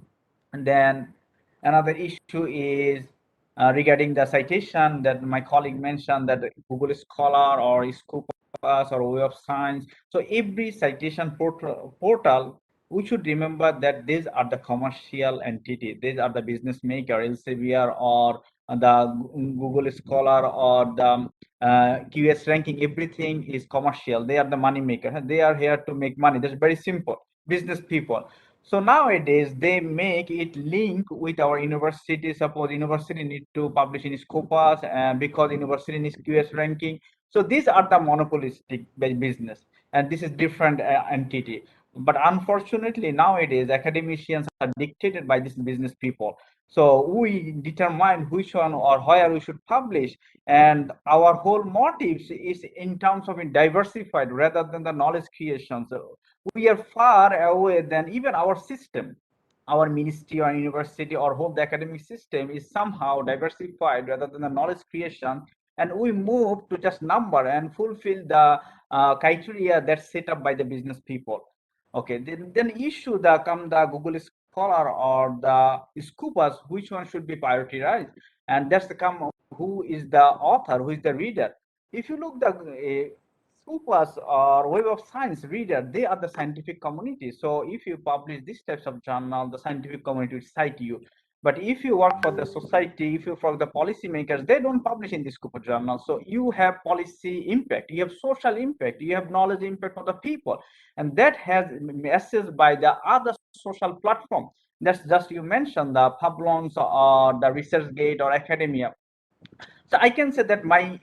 And then another issue is regarding the citation that my colleague mentioned, that Google Scholar or Scopus or Web of Science. So every citation portal, we should remember that these are the commercial entity. These are the business maker, Elsevier or the Google Scholar or the QS ranking. Everything is commercial. They are the money maker. They are here to make money. That's very simple. Business people. So nowadays they make it link with our university. Suppose university need to publish in Scopus and because university needs QS ranking. So these are the monopolistic business, and this is different entity. But unfortunately nowadays academicians are dictated by these business people. So we determine which one or where we should publish, and our whole motives is in terms of diversified rather than the knowledge creation. So we are far away than even our system. Our ministry or university or whole the academic system is somehow diversified rather than the knowledge creation, and we move to just number and fulfill the criteria that's set up by the business people. Okay, then issue the Google Scholar or the Scopus, which one should be prioritized, and that's the who is the author, who is the reader. If you look the Scopus or Web of Science reader, they are the scientific community. So if you publish these types of journal, the scientific community will cite you. But if you work for the society, if you for the policymakers, they don't publish in this Scopus journal. So you have policy impact, you have social impact, you have knowledge impact for the people, and that has assessed by the other social platform. That's just you mentioned the Publons or the ResearchGate or academia. So I can say that my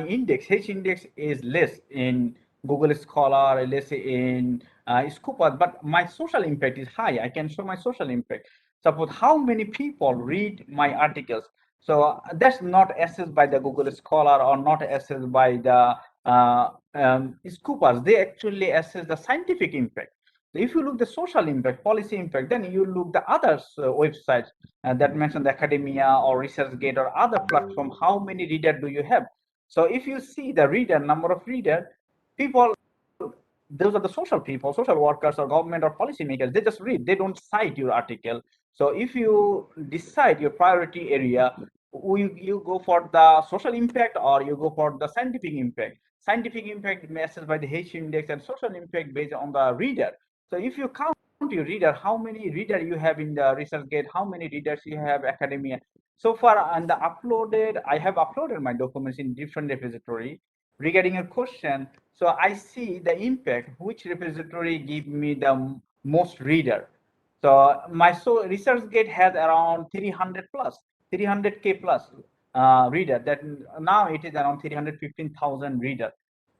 index, H index, is less in Google Scholar, less in Scopus, but my social impact is high. I can show my social impact. Suppose how many people read my articles. So that's not assessed by the Google Scholar or not assessed by the Scopus. They actually assess the scientific impact. So if you look the social impact, policy impact, then you look the other websites that mention the academia or ResearchGate or other platform, how many reader do you have? So if you see the reader, number of reader, people, those are the social people, social workers or government or policymakers, they just read, they don't cite your article. So if you decide your priority area, you go for the social impact or you go for the scientific impact. Scientific impact measured by the H index and social impact based on the reader. So if you count your reader, how many reader you have in the ResearchGate, how many readers you have academia. So far on the uploaded, I have uploaded my documents in different repository. Regarding a question, so I see the impact, which repository give me the most reader. So my ResearchGate has around 300 plus, 300K plus reader. That now it is around 315,000 reader.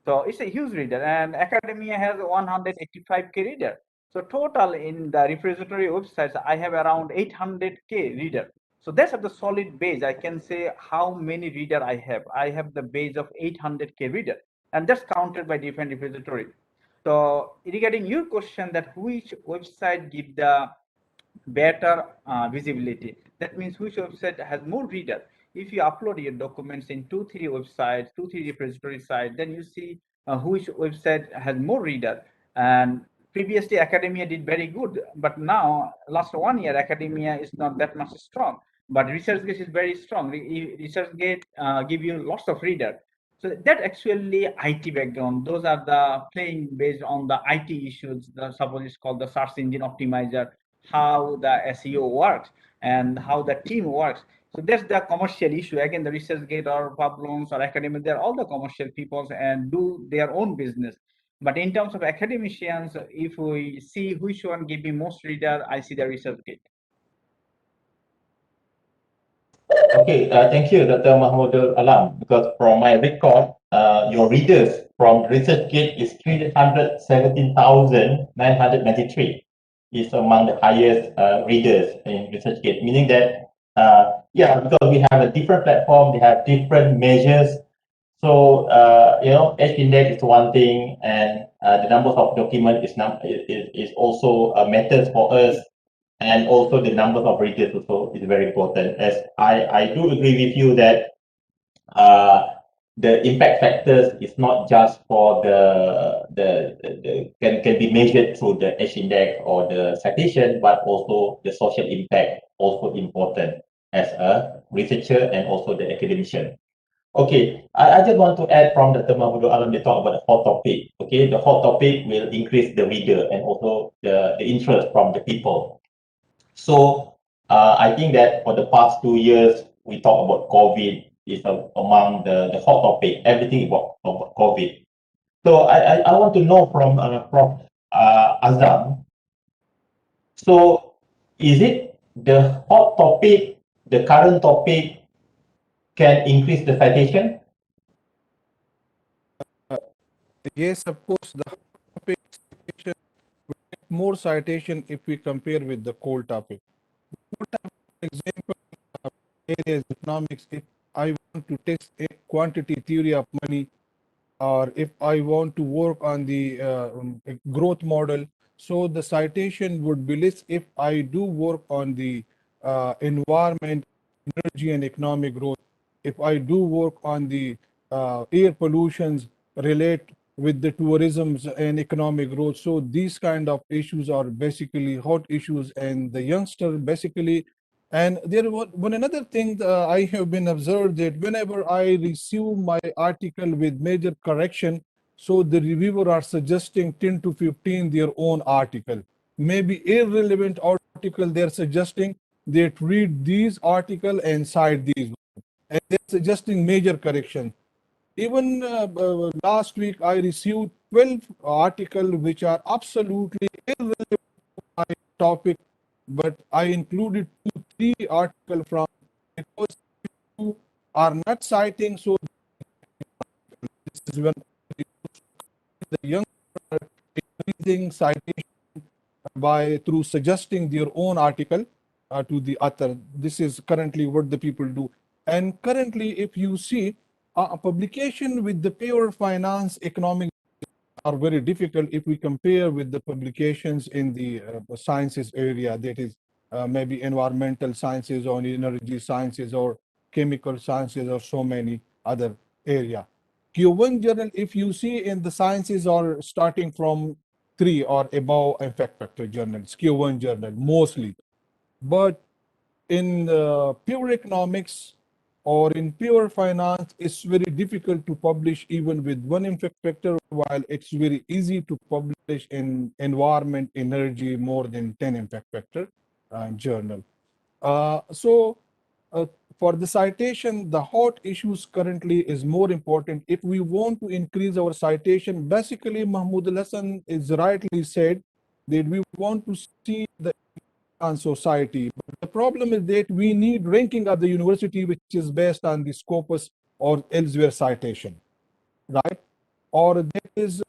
So it's a huge reader, and academia has 185K reader. So total in the repository websites, I have around 800K reader. So that's the solid base. I can say how many reader I have. I have the base of 800K reader, and that's counted by different repository. So regarding your question that which website give the better visibility, that means which website has more reader. If you upload your documents in 2-3 websites, 2-3 repository sites, then you see which website has more reader. And previously academia did very good, but now last 1 year academia is not that much strong, but ResearchGate is very strong. ResearchGate give you lots of reader. So that actually IT background, those are the playing based on the IT issues. Suppose it's called the search engine optimizer, how the SEO works and how the team works. So that's the commercial issue. Again, the ResearchGate or Publons or academic, they're all the commercial people and do their own business. But in terms of academicians, if we see which one give me most reader, I see the ResearchGate. Okay, thank you, Dr. Mahmudul Alam, because from my record, your readers from ResearchGate is 317,993. Is among the highest readers in ResearchGate, meaning that, yeah, because we have a different platform, they have different measures. So, H index is one thing, and the number of document is also matters for us. and also the numbers of readers also is very important. As I do agree with you that the impact factors is not just for the can be measured through the H index or the citation, but also the social impact also important as a researcher and also the academician. Okay, I just want to add from the Mahmudul Alam, they talk about the hot topic. Okay, the hot topic will increase the reader and also the interest from the people. So I think that for the past 2 years, we talk about COVID is among the hot topic, everything about COVID. So I want to know from Prof. Azam, so is it the hot topic, the current topic can increase the citation? Yes, of course, the topic citation will get more citation if we compare with the cold topic. For example, areas economics, if I want to test a quantity theory of money, or if I want to work on the growth model, so the citation would be less if I do work on the environment, energy and economic growth. If I do work on the air pollutions relate with the tourism and economic growth. So these kind of issues are basically hot issues, and the youngster basically. And there was one another thing I have been observed that whenever I receive my article with major correction, so the reviewer are suggesting 10 to 15 their own article, maybe irrelevant article they're suggesting, that read these article and cite these, and they're suggesting major correction. Even last week, I received 12 articles which are absolutely irrelevant to my topic, but I included 2, 3 articles from, because you are not citing, so this is when the young are increasing citation by through suggesting their own article to the author. This is currently what the people do. And currently, if you see a publication with the pure finance economic are very difficult if we compare with the publications in the sciences area, that is maybe environmental sciences or energy sciences or chemical sciences or so many other area. Q1 journal, if you see in the sciences are starting from 3 or above impact factor journals, Q1 journal mostly. But in pure economics or in pure finance, it's very difficult to publish even with one impact factor, while it's very easy to publish in environment, energy, more than 10 impact factor journal. So for the citation, the hot issues currently is more important. If we want to increase our citation, basically Mahmudul Hassan is rightly said that we want to see the on society. But the problem is that we need ranking of the university which is based on the Scopus or elsewhere citation, right? Or that is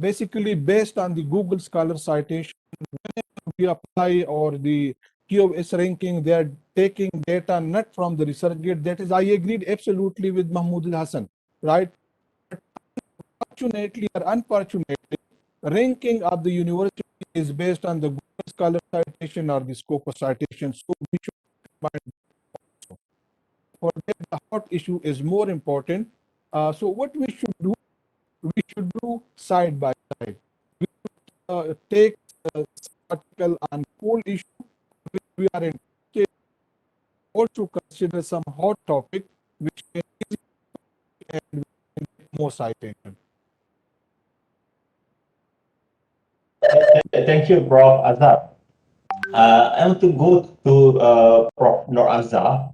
basically based on the Google Scholar citation. Whenever we apply or the QoS ranking, they are taking data not from the ResearchGate. That is, I agreed absolutely with Mahmudul Hassan, right? Fortunately or unfortunately, ranking of the university is based on the Google Scholar citation or the Scopus citation. So we should find also. For that, the hot issue is more important. So what we should do side by side. We should take article on cold issue which we are interested, also consider some hot topic which can easily and more citation. Thank you, Prof. Azam. I want to go to Prof. Norazah.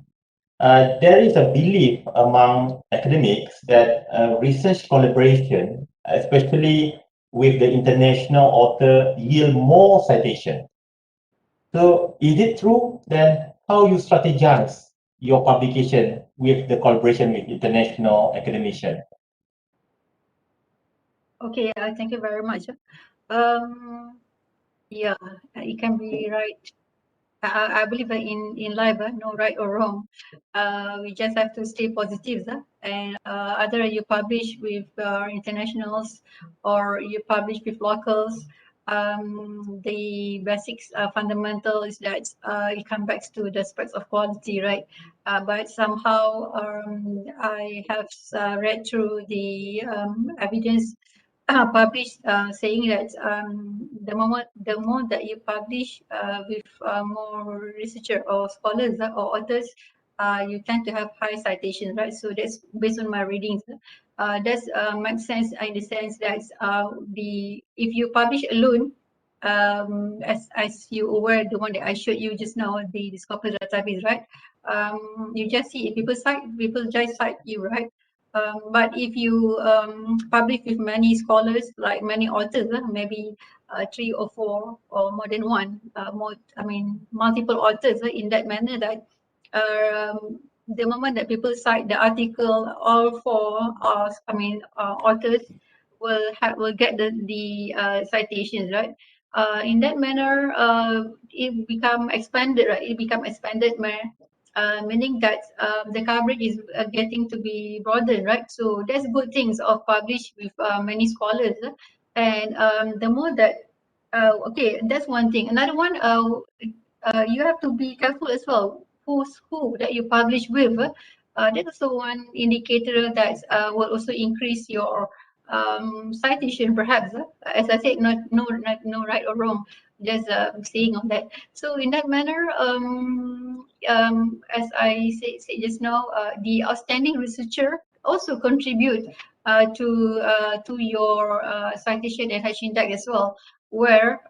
There is a belief among academics that research collaboration, especially with the international author, yield more citation. So is it true? Then how you strategize your publication with the collaboration with international academician? Okay, thank you very much. Yeah, it can be right. I believe that in life, no right or wrong. We just have to stay positive, and either you publish with internationals or you publish with locals. the basics fundamental is that it comes back to the aspects of quality, right? But somehow I have read through the evidence published saying that the more that you publish with more researcher or scholars or authors, you tend to have high citations, right? So that's based on my readings. That makes sense in the sense that if you publish alone, as you aware, the one that I showed you just now, the Scopus database, right? You just see people just cite you, right? But if you publish with many scholars, like many authors, maybe 3 or 4 or more than one, multiple authors in that manner, that the moment that people cite the article, all 4 authors will get the citations, right? In that manner, it become expanded, right? It become expanded, meaning that the coverage is getting to be broadened, right? So that's good things of publish with many scholars, and the more that okay, that's one thing. Another one, you have to be careful as well. Who's who that you publish with? That's also one indicator that will also increase your citation, perhaps. As I said, no right or wrong. Just saying on that. So in that manner, as I said just now, the outstanding researcher also contribute to your citation and H index as well, where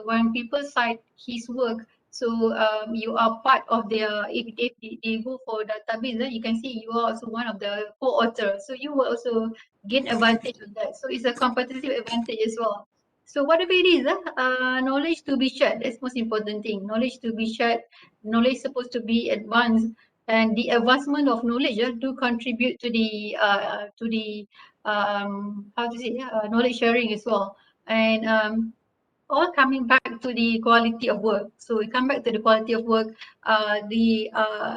when people cite his work, so you are part of their, if they go for database, you can see you are also one of the co-authors, so you will also gain advantage of that. So it's a competitive advantage as well. So whatever it is, knowledge to be shared, that's most important thing. Knowledge to be shared, knowledge supposed to be advanced, and the advancement of knowledge do contribute to the how to say, knowledge sharing as well. And all coming back to the quality of work. So we come back to the quality of work. The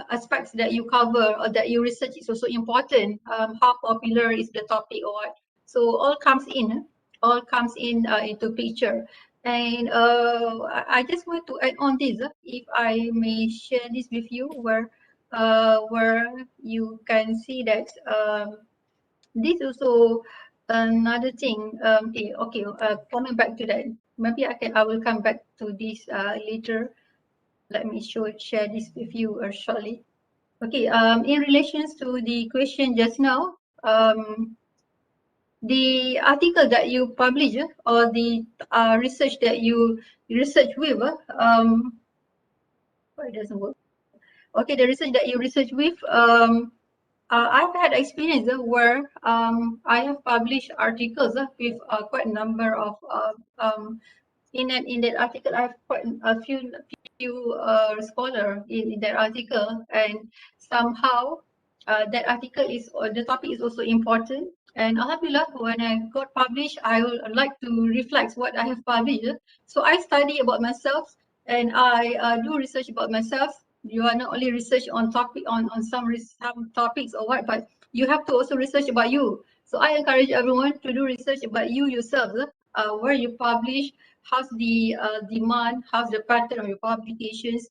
aspects that you cover or that you research is also important. How popular is the topic or what? So all comes in into picture. And I just want to add on this, if I may share this with you, where you can see that this also another thing. Coming back to that, maybe I will come back to this later. Let me share this with you shortly. Okay, in relations to the question just now, the article that you publish or the research that you research with, it doesn't work. Okay, the research that you research with, I've had experience where I have published articles with quite a number of in that article. I have quite a few scholar in that article, and somehow that article is, or the topic is also important. And alhamdulillah, when I got published, I would like to reflect what I have published. So I study about myself, and I do research about myself. You are not only research on topic on some topics or what, but you have to also research about you. So I encourage everyone to do research about you yourself, where you publish, how's the demand, how's the pattern of your publications.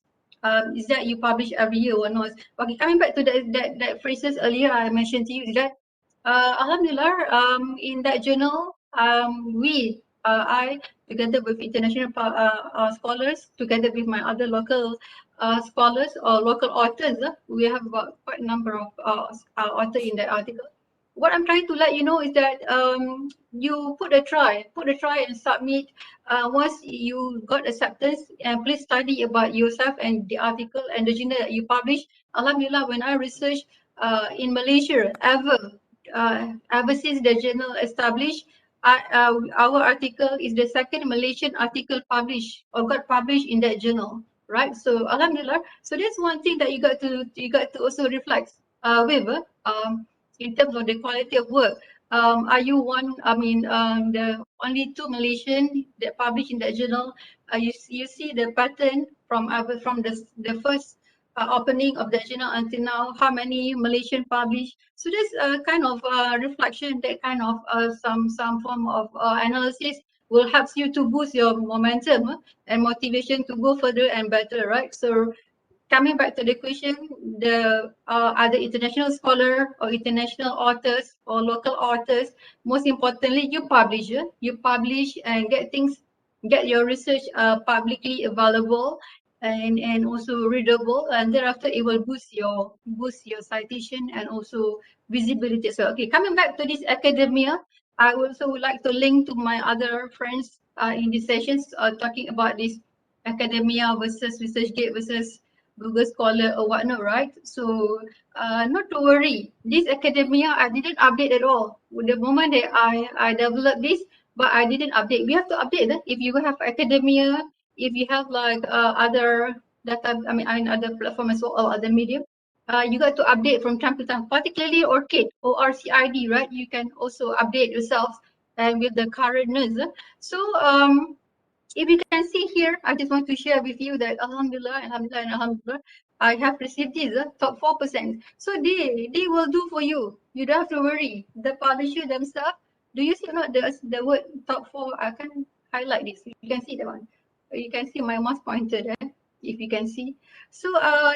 Is that you publish every year or not? Okay, coming back to that phrases earlier I mentioned to you, is that alhamdulillah, in that journal, I, together with international scholars, together with my other local scholars or local authors, we have quite a number of authors in that article. What I'm trying to let you know is that you put a try and submit. Once you got acceptance, and please study about yourself and the article and the journal that you publish. Alhamdulillah, when I research in Malaysia, ever since the journal established, our article is the second Malaysian article published or got published in that journal, right? So alhamdulillah. So that's one thing that you got to also reflect with in terms of the quality of work. Are you one? I mean, the only 2 Malaysian that published in that journal. You see the pattern from the first opening of the journal until now, how many Malaysian published. So this kind of reflection, that kind of some form of analysis will help you to boost your momentum and motivation to go further and better, right? So coming back to the question, the other international scholar or international authors or local authors, most importantly, you publish. You publish and get your research publicly available and also readable, and thereafter it will boost your citation and also visibility. So okay, coming back to this academia, I also would like to link to my other friends in these sessions talking about this academia versus ResearchGate versus Google Scholar or whatnot, right? So not to worry, this academia I didn't update at all. The moment that I developed this, but I didn't update. We have to update that. If you have academia, if you have like other data, I mean other platform as well or other medium, you got to update from time to time, particularly ORCID or RCID, right? You can also update yourself and with the currentness. So if you can see here, I just want to share with you that Alhamdulillah, Alhamdulillah, and Alhamdulillah, I have received this top 4%. So they will do for you. You don't have to worry. The publisher themselves, do you see or not the word top 4? I can highlight this. You can see that one. You can see my mouse pointer there, if you can see. So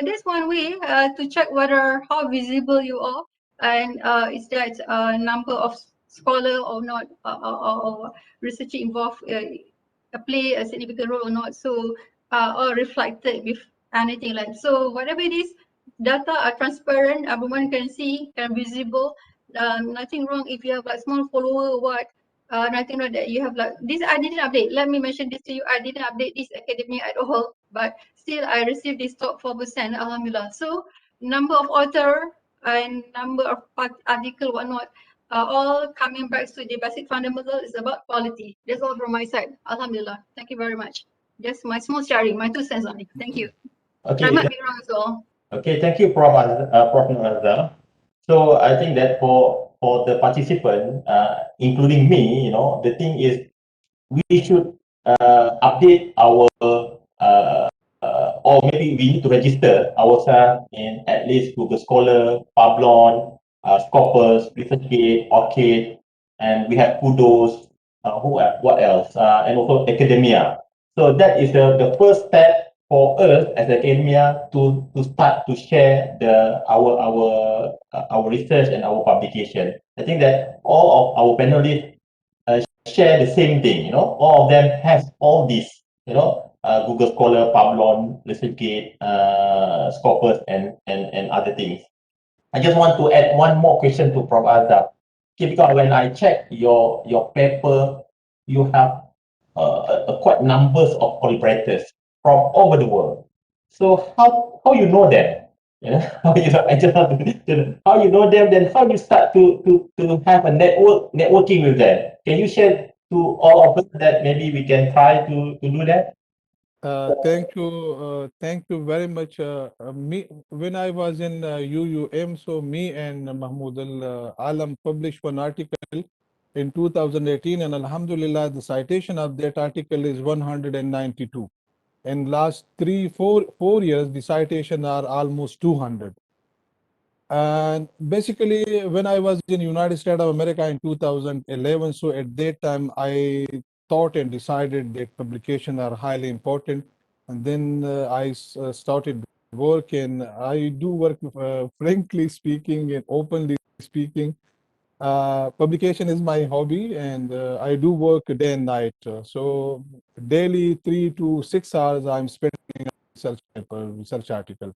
that's one way to check whether how visible you are and is that number of scholar or not or researcher involved play a significant role or not, so or reflected with anything like so. Whatever it is, data are transparent, everyone can see, can visible. Nothing wrong if you have like small follower or what. Nothing wrong that you have like this. I didn't update. Let me mention this to you. I didn't update this academia at all, but still I received this top 4%. Alhamdulillah. So number of author and number of article whatnot. All coming back to the basic fundamental is about quality. That's all from my side. Alhamdulillah. Thank you very much. Just my small sharing, my 2 cents only. Thank you. Okay. I might be wrong as well. Okay, thank you, Prof. Norazah. So I think that for the participant, including me, the thing is we should update our or maybe we need to register ourselves in at least Google Scholar, Pablon, Scopus, ResearchGate, ORCID, and we have Kudos. What else? And also academia. So that is the first step for us as academia to start to share our research and our publication. I think that all of our panelists share the same thing, all of them have all these, Google Scholar, Pablon, ResearchGate, Scopus, and other things. I just want to add one more question to Prof. Azam. Okay, because when I check your paper, you have quite numbers of collaborators from over the world. So how you know them? I just want to know how you know them. Then how you start to have a networking with them? Can you share to all of us that maybe we can try to do that? Thank you very much. When I was in UUM, so me and Mahmudul Alam published one article in 2018, and Alhamdulillah, the citation of that article is 192. In last 4 years, the citation are almost 200. And basically, when I was in United States of America in 2011, so at that time, I thought and decided that publications are highly important. And then I started work, and I do work, frankly speaking and openly speaking. Publication is my hobby, and I do work day and night. So daily 3 to 6 hours I'm spending on research article.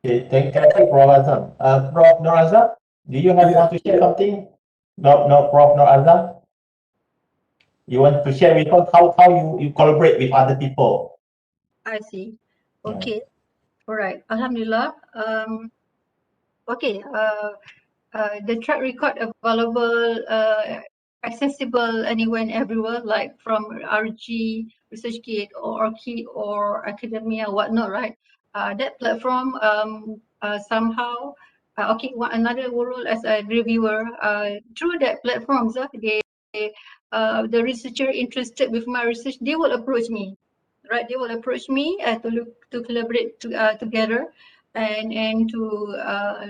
Okay, thank you, Prof. Azam. Prof. Norazah, do you want to share something? No, Prof. Norazah? You want to share with us how you collaborate with other people? I see. Okay. All right. Alhamdulillah. Okay. The track record available, accessible anywhere and everywhere, like from RG, ResearchGate, or ORCID, or academia, whatnot, right? That platform somehow, okay, another role as a reviewer, through that platforms, the researcher interested with my research, they will approach me, right? They will approach me to collaborate together and to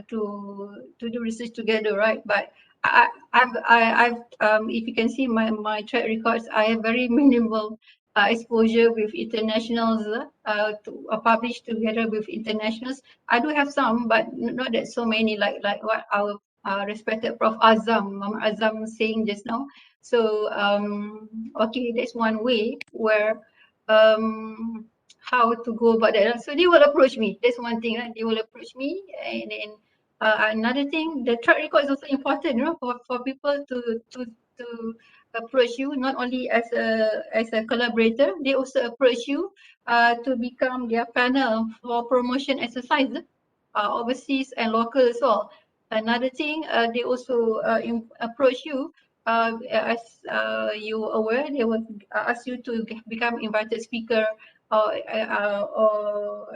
do research together, right? But if you can see my track records, I have very minimal exposure with internationals, published together with internationals. I do have some, but not that so many like what our respected Prof Azam, Azam saying just now. So okay, that's one way where how to go about that. So they will approach me. That's one thing, right? They will approach me, and then another thing, the track record is also important, you know, for people to approach you, not only as a collaborator, they also approach you to become their panel for promotion exercise, overseas and local as well. Another thing, they also approach you as you aware, they will ask you to become invited speaker or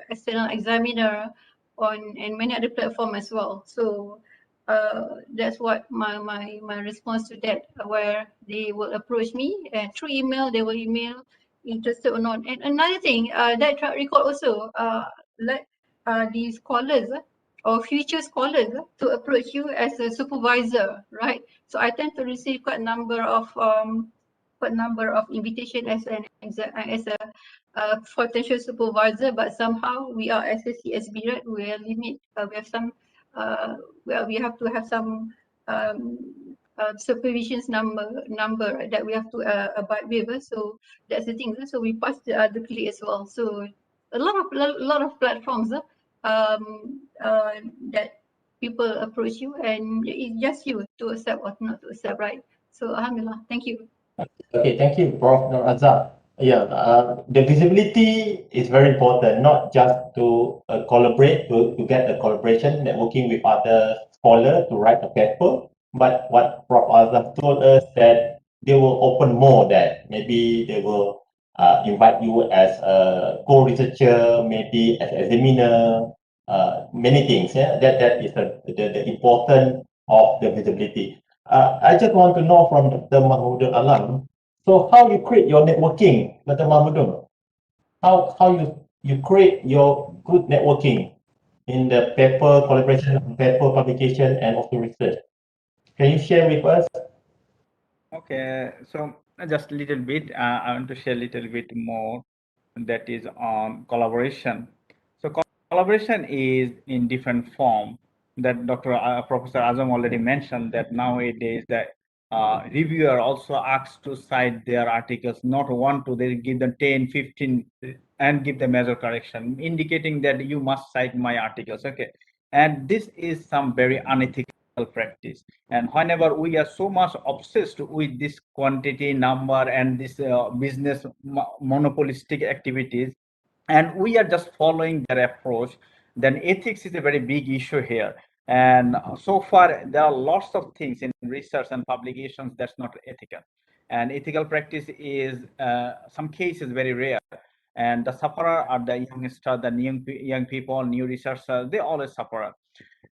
external examiner on and many other platforms as well. So that's what my response to that, where they will approach me and through email, they will email interested or not. And another thing, that track record also let the scholars or future scholars to approach you as a supervisor, right? So I tend to receive quite a number of invitation as a potential supervisor, but somehow we are as a CSB, right? We are limit. We have some. Well, we have to have some supervisions number right, that we have to abide with. So that's the thing. So we pass the plea as well. So a lot of platforms that people approach you, and it's just you to accept or not to accept, right? So alhamdulillah, thank you. Okay, thank you, Prof. Norazah. Yeah, the visibility is very important, not just to collaborate, to get a collaboration, networking with other scholars to write a paper, but what Prof. Azam told us that they will open more that maybe they will invite you as a co-researcher, maybe as examiner, many things. Yeah, that is the important of the visibility. I just want to know from Dr. Mahmudul Alam, so how you create your networking, Dr. Mahmudul? How you create your good networking in the paper collaboration, paper publication, and also research? Can you share with us? Okay, so just a little bit, I want to share a little bit more that is on collaboration. So collaboration is in different form that Professor Azam already mentioned that nowadays the reviewer also asks to cite their articles, not one to they give them 10, 15 and give the major correction, indicating that you must cite my articles. Okay, and this is some very unethical practice. And whenever we are so much obsessed with this quantity number and this business monopolistic activities, and we are just following their approach, then ethics is a very big issue here. And so far there are lots of things in research and publications that's not ethical, and ethical practice is some cases very rare, and the sufferer are the youngsters, the young people, new researchers, they always suffer.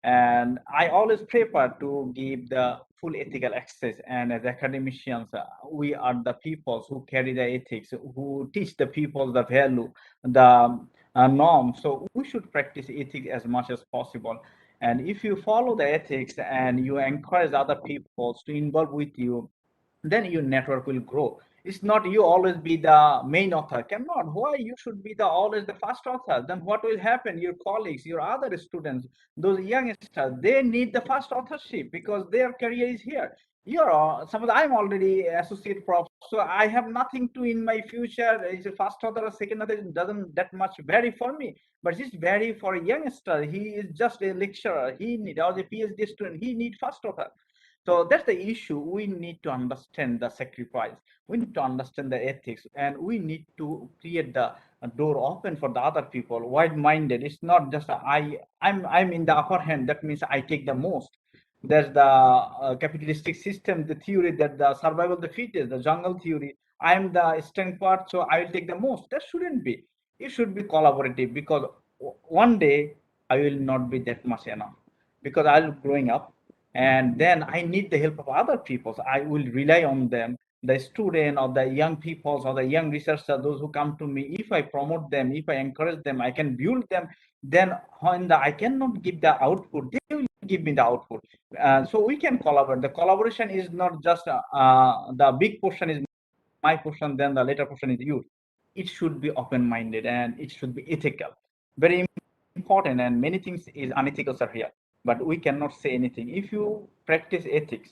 And I always prefer to give the full ethical access, and as academicians we are the people who carry the ethics, who teach the people the value, the norm. So we should practice ethics as much as possible, and if you follow the ethics and you encourage other people to involve with you, then your network will grow. It's not you always be the main author. Cannot. Why you should be the always the first author? Then what will happen? Your colleagues, your other students, those youngsters, they need the first authorship because their career is here. You're some of the, I'm already associate prof, so I have nothing to in my future. Is a first author or second author, it doesn't that much vary for me, but it's vary for a youngster. He is just a lecturer. He need, or the PhD student. He need first author. So that's the issue. We need to understand the sacrifice. We need to understand the ethics, and we need to create the door open for the other people. Wide-minded. It's not just I'm in the upper hand. That means I take the most. There's the capitalistic system, the theory that the survival of the fittest, the jungle theory. I am the strength part, so I will take the most. That shouldn't be. It should be collaborative, because one day I will not be that much enough, because I'll growing up, and then I need the help of other people. I will rely on them, the student or the young people or the young researchers, those who come to me. If I promote them, if I encourage them, I can build them. Then when I cannot give the output, they will give me the output. So we can collaborate. The collaboration is not just the big portion is my portion, then the later portion is yours. It should be open-minded and it should be ethical. Very important, and many things is unethical are here, but we cannot say anything. If you practice ethics,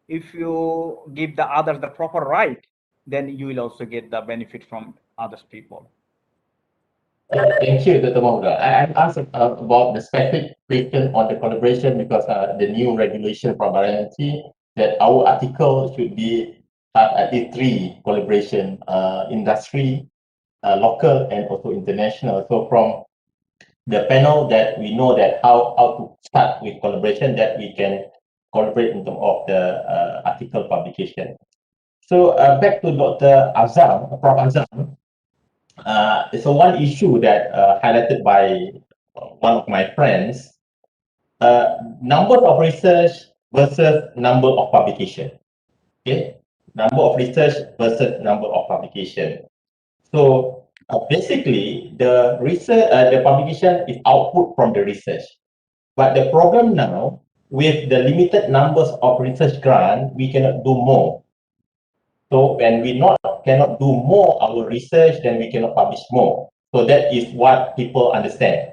if you give the others the proper right, then you will also get the benefit from others people. Thank you, Dr. Mohd. I'm asked about the specific question on the collaboration because the new regulation from RMC that our article should be have at least 3 collaboration, industry, local, and also international. So from the panel that we know that how to start with collaboration that we can collaborate in terms of the article publication. So back to Dr. Azam, Prof. Azam. So one issue that highlighted by one of my friends, number of research versus number of publication. Okay, number of research versus number of publication. So basically, the research, the publication is output from the research. But the problem now, with the limited numbers of research grant, we cannot do more. So when we cannot do more our research, then we cannot publish more. So that is what people understand.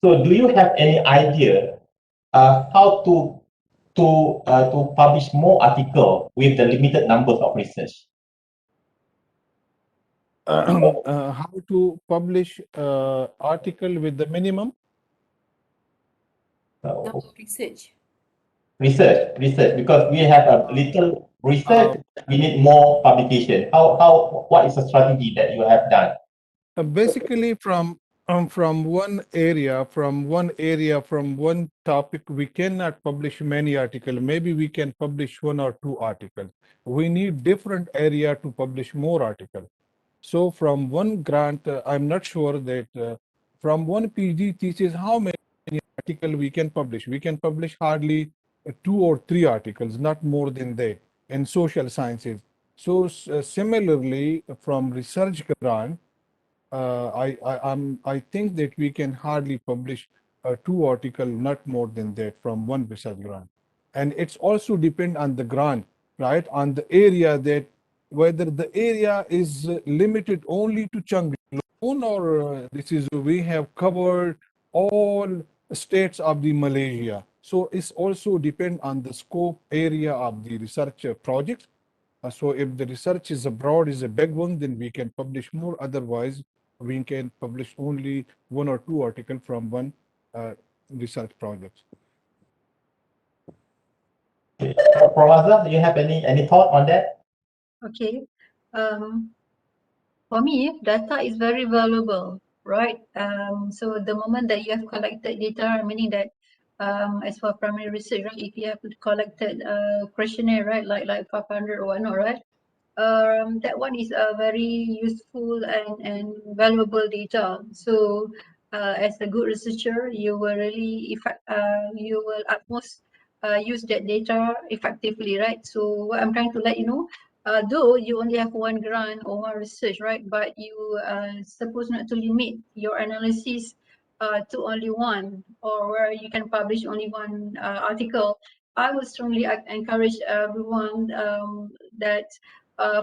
So do you have any idea how to publish more article with the limited numbers of research? How to publish article with the minimum? Research, because we have a little research, we need more publication. What is the strategy that you have done? Basically, from one area, from one topic, we cannot publish many articles. Maybe we can publish 1 or 2 articles. We need different area to publish more articles. So from one grant, I'm not sure that from one PhD thesis, how many articles we can publish? We can publish hardly 2 or 3 articles, not more than that, in social sciences. So similarly, from research grant, I think that we can hardly publish 2 articles, not more than that, from one research grant. And it's also depend on the grant, right? On the area, that whether the area is limited only to Changi or this is we have covered all states of the Malaysia. So it's also depend on the scope area of the research project. So if the research is abroad, is a big one, then we can publish more. Otherwise, we can publish only 1 or 2 articles from one research project. Norazah, do you have any thought on that? Okay. For me, data is very valuable, right? So the moment that you have collected data, meaning that as for primary research, right, if you have collected a questionnaire, right, like 500 or whatnot, right, that one is a very useful and valuable data. So as a good researcher, you will really you will at most use that data effectively, right? So what I'm trying to let you know, though you only have 1 grant or 1 research, right, but you supposed not to limit your analysis to only 1, or where you can publish only 1 article. I would strongly encourage everyone that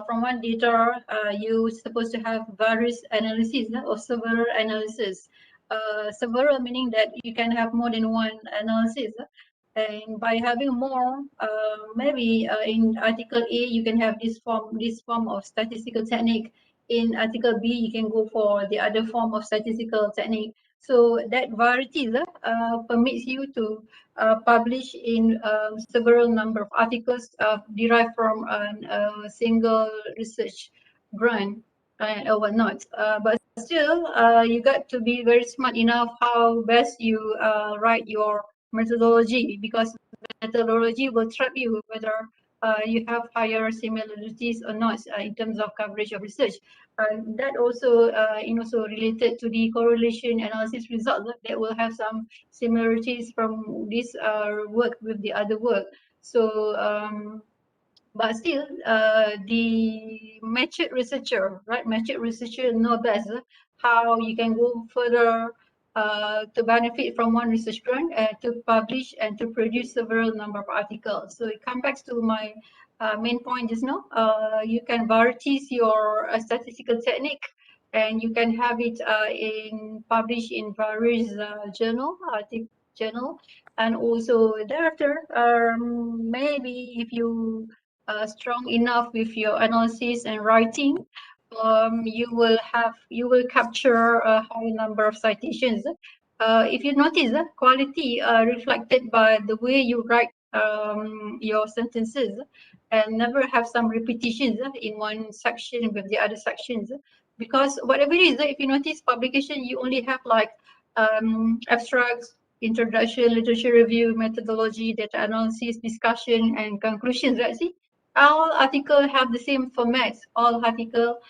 from one data, you're supposed to have various analyses or several analysis. Several meaning that you can have more than 1 analysis. And by having more, maybe in article A, you can have this form of statistical technique. In article B, you can go for the other form of statistical technique. So that variety permits you to publish in several number of articles derived from a single research grant or whatnot. But still, you got to be very smart enough how best you write your methodology, because methodology will trap you whether you have higher similarities or not in terms of coverage of research. That also also related to the correlation analysis results that will have some similarities from this work with the other work. So but still the matured researcher, right, matured researcher know best how you can go further to benefit from one research grant to publish and to produce several number of articles. So it comes back to my main point just now. You can varieties your statistical technique, and you can have it published in various journal, and also thereafter maybe if you strong enough with your analysis and writing, you will capture a high number of citations. If you notice the quality reflected by the way you write your sentences, and never have some repetitions in one section with the other sections, because whatever it is, if you notice publication, you only have like abstracts, introduction, literature review, methodology, data analysis, discussion, and conclusions. Right? See, all articles have the same format. All article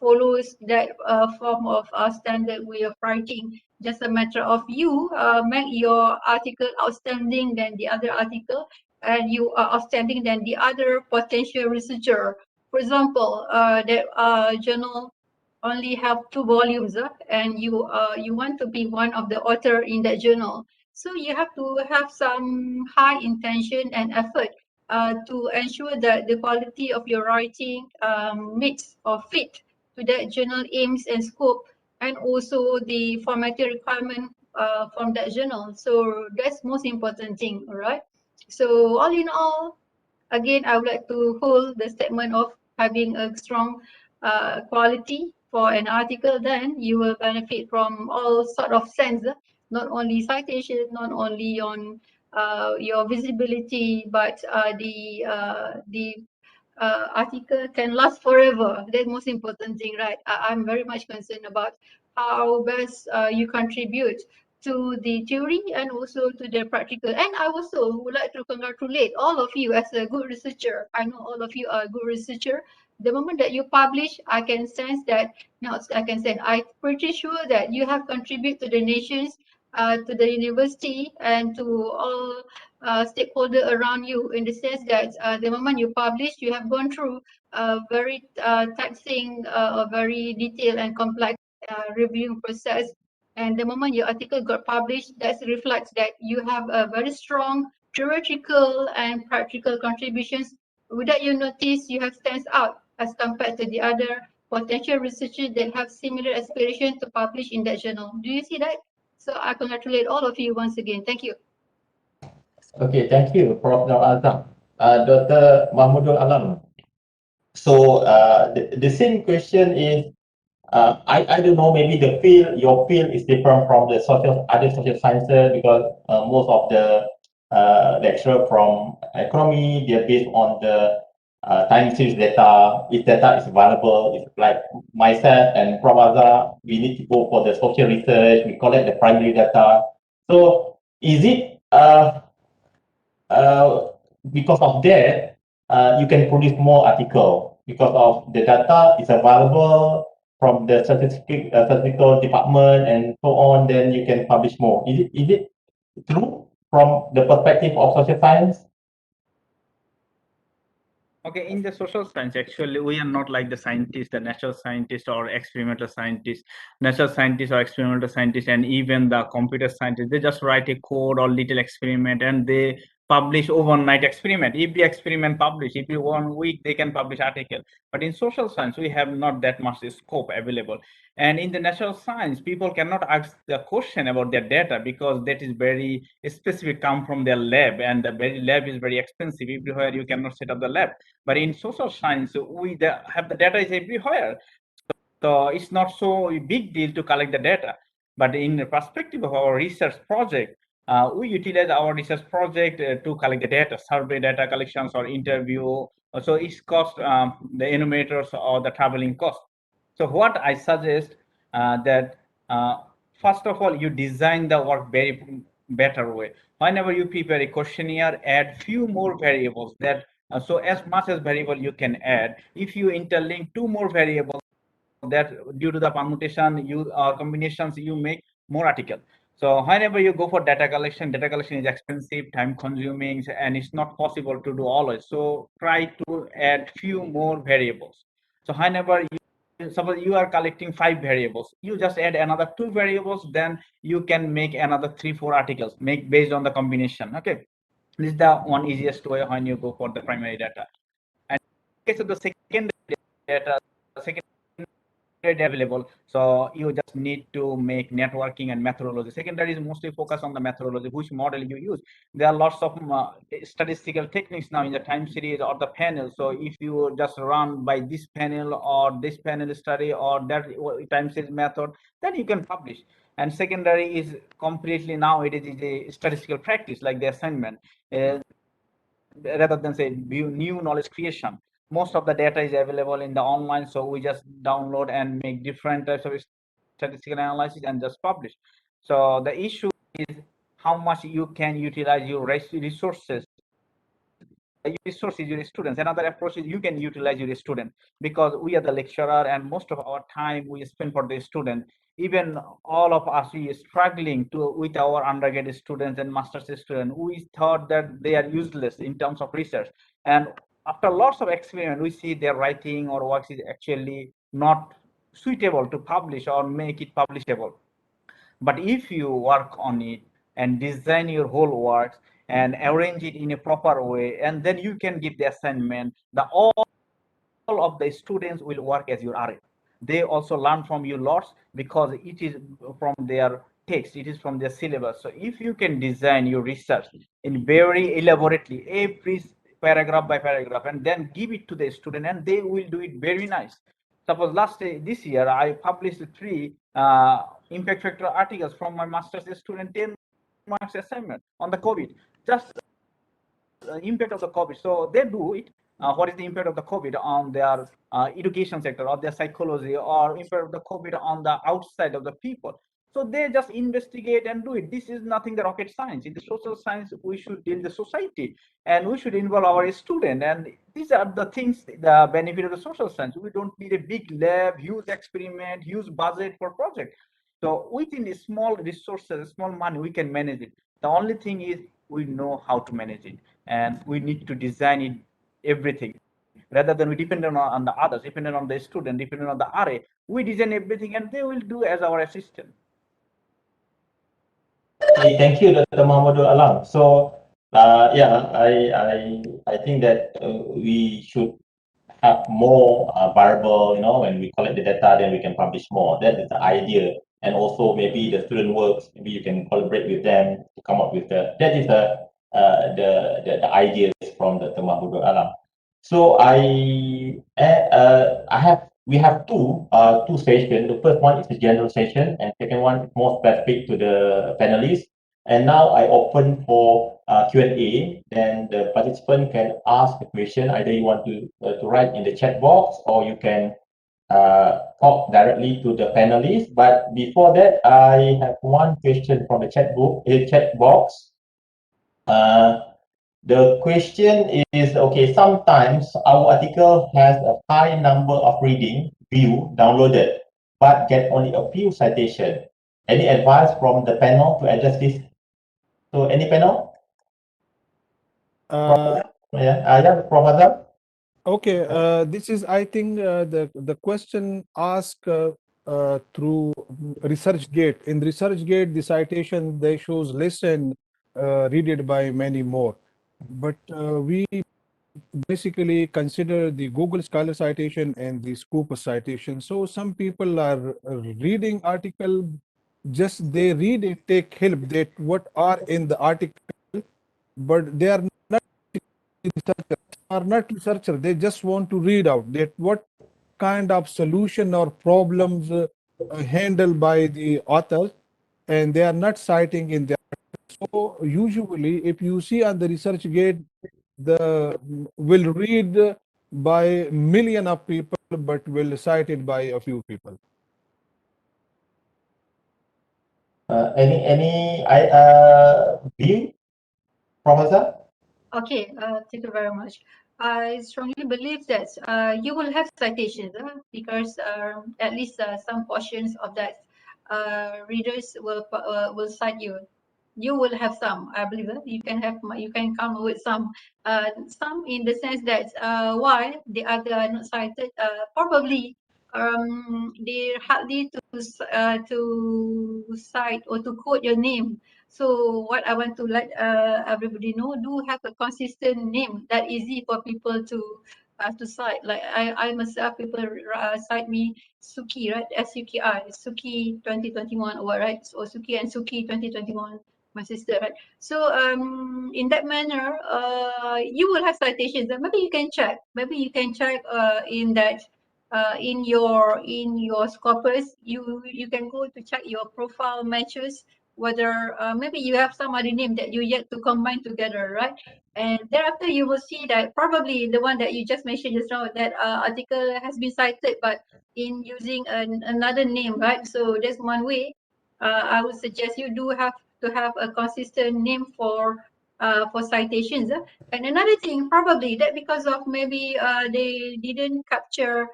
follows that form of standard way of writing. Just a matter of you make your article outstanding than the other article, and you are outstanding than the other potential researcher. For example, that journal only have 2 volumes, and you want to be one of the author in that journal. So you have to have some high intention and effort to ensure that the quality of your writing meets or fit to that journal aims and scope, and also the formatting requirement from that journal. So that's most important thing, all right? So all in all, again, I would like to hold the statement of having a strong quality for an article, then you will benefit from all sort of sense, not only citation, not only on your visibility, but the article can last forever. That's most important thing, right? I'm very much concerned about how best you contribute to the theory and also to the practical. And I also would like to congratulate all of you as a good researcher. I know all of you are a good researcher. The moment that you publish, I can sense that, I'm pretty sure that you have contributed to the nations, to the university, and to all stakeholder around you, in the sense that the moment you publish, you have gone through a very taxing, a very detailed and complex reviewing process. And the moment your article got published, that reflects that you have a very strong theoretical and practical contributions. Without you notice, you have stands out as compared to the other potential researchers that have similar aspiration to publish in that journal. Do you see that? So I congratulate all of you once again. Thank you. Okay, thank you, Prof. Norazah. Dr. Mahmudul Alam. So the same question is, I don't know, maybe your field is different from the other social sciences, because most of the lecturer from economy, they're based on the time series data. If data is available, it's like myself and Prof. Azam, we need to go for the social research, we collect the primary data. So is it because of that, you can produce more article because of the data is available from the statistical department and so on, then you can publish more. Is it true from the perspective of social science? Okay, in the social science, actually, we are not like the scientists, the natural scientists or experimental scientists. Natural scientists or experimental scientists, and even the computer scientists, they just write a code or little experiment and they publish overnight experiment. If the experiment publish, if you 1 week, they can publish article. But in social science, we have not that much scope available. And in the natural science, people cannot ask the question about their data because that is very specific, come from their lab, and the lab is very expensive. Everywhere you cannot set up the lab. But in social science, we have the data is everywhere. So it's not so a big deal to collect the data. But in the perspective of our research project, we utilize our research project to collect the data, survey data collections or interview. So it's cost the enumerators or the traveling cost. So what I suggest that first of all, you design the work very better way. Whenever you prepare a questionnaire, add few more variables that so as much as variable you can add. If you interlink 2 more variables, that due to the permutation you combinations, you make more article. So whenever you go for data collection is expensive, time consuming, and it's not possible to do always. So try to add few more variables. So whenever suppose you are collecting 5 variables, you just add another 2 variables, then you can make another 3-4 articles make based on the combination. Okay, this is the one easiest way when you go for the primary data. And in case of the secondary data, secondary available, so you just need to make networking and methodology. Secondary is mostly focused on the methodology, which model you use. There are lots of statistical techniques now in the time series or the panel. So if you just run by this panel or this panel study or that time series method, then you can publish. And secondary is completely now it is a statistical practice like the assignment. Rather than say new knowledge creation, most of the data is available in the online, so we just download and make different types of statistical analysis and just publish. So the issue is how much you can utilize your resources. Your resource is your students. Another approach is you can utilize your student, because we are the lecturer and most of our time we spend for the student. Even all of us, we are struggling to with our undergraduate students and master's students. We thought that they are useless in terms of research, and after lots of experiment, we see their writing or works is actually not suitable to publish or make it publishable. But if you work on it and design your whole works and arrange it in a proper way, and then you can give the assignment, all of the students will work as your RA. They also learn from you lots because it is from their text, it is from their syllabus. So if you can design your research in very elaborately, every paragraph by paragraph, and then give it to the student, and they will do it very nice. Suppose this year I published 3 impact factor articles from my master's student 10 marks assignment on the COVID, just impact of the COVID. So they do it. What is the impact of the COVID on their education sector or their psychology, or impact of the COVID on the outside of the people? So they just investigate and do it. This is nothing the rocket science. In the social science, we should deal the society and we should involve our student. And these are the things, the benefit of the social science. We don't need a big lab, huge experiment, huge budget for project. So within a small resources, small money, we can manage it. The only thing is we know how to manage it, and we need to design it everything rather than we depend on the others, dependent on the student, dependent on the RA. We design everything and they will do as our assistant. Okay, thank you, Dr. Mahmudul Alam. So, yeah, I think that we should have more variable, when we collect the data, then we can publish more. That is the idea. And also maybe the student works, maybe you can collaborate with them to come up with that is the ideas from Dr. Mahmudul Alam. So we have two sessions. The first one is the general session, and second one is more specific to the panelists. And now I open for Q&A. Then the participant can ask a question. Either you want to write in the chat box, or you can talk directly to the panelists. But before that, I have one question from the chat box. The question is, okay, sometimes our article has a high number of reading view downloaded, but get only a few citations. Any advice from the panel to address this? So any panel? Prof. Azam? Okay, this is, I think, the question asked through ResearchGate. In ResearchGate, the citation they shows less and read it by many more. But we basically consider the Google Scholar citation and the Scopus citation. So some people are reading article, just they read it, take help that what are in the article, but they are not researchers. They just want to read out that what kind of solution or problems handled by the authors, and they are not citing in the. So usually, if you see on the ResearchGate, the will read by million of people, but will cite it by a few people. Any view, Professor? Okay, thank you very much. I strongly believe that you will have citations because at least some portions of that readers will cite you. You will have some, I believe. You can come with some in the sense that why the other are not cited. Probably they hardly to cite or to quote your name. So what I want to let everybody know, do have a consistent name that easy for people to cite. Like I myself, people cite me Suki, right? SUKI, Suki 2021 or what, right? Or Suki and Suki 2021, my sister, right? So in that manner, you will have citations. Maybe you can check. Maybe you can check in that. In your Scopus, you can go to check your profile matches, whether maybe you have some other name that you yet to combine together, right? And thereafter you will see that probably the one that you just mentioned just now, that article has been cited but in using another name, right? So that's one way. I would suggest you do have to have a consistent name for citations. And another thing, probably that because of maybe they didn't capture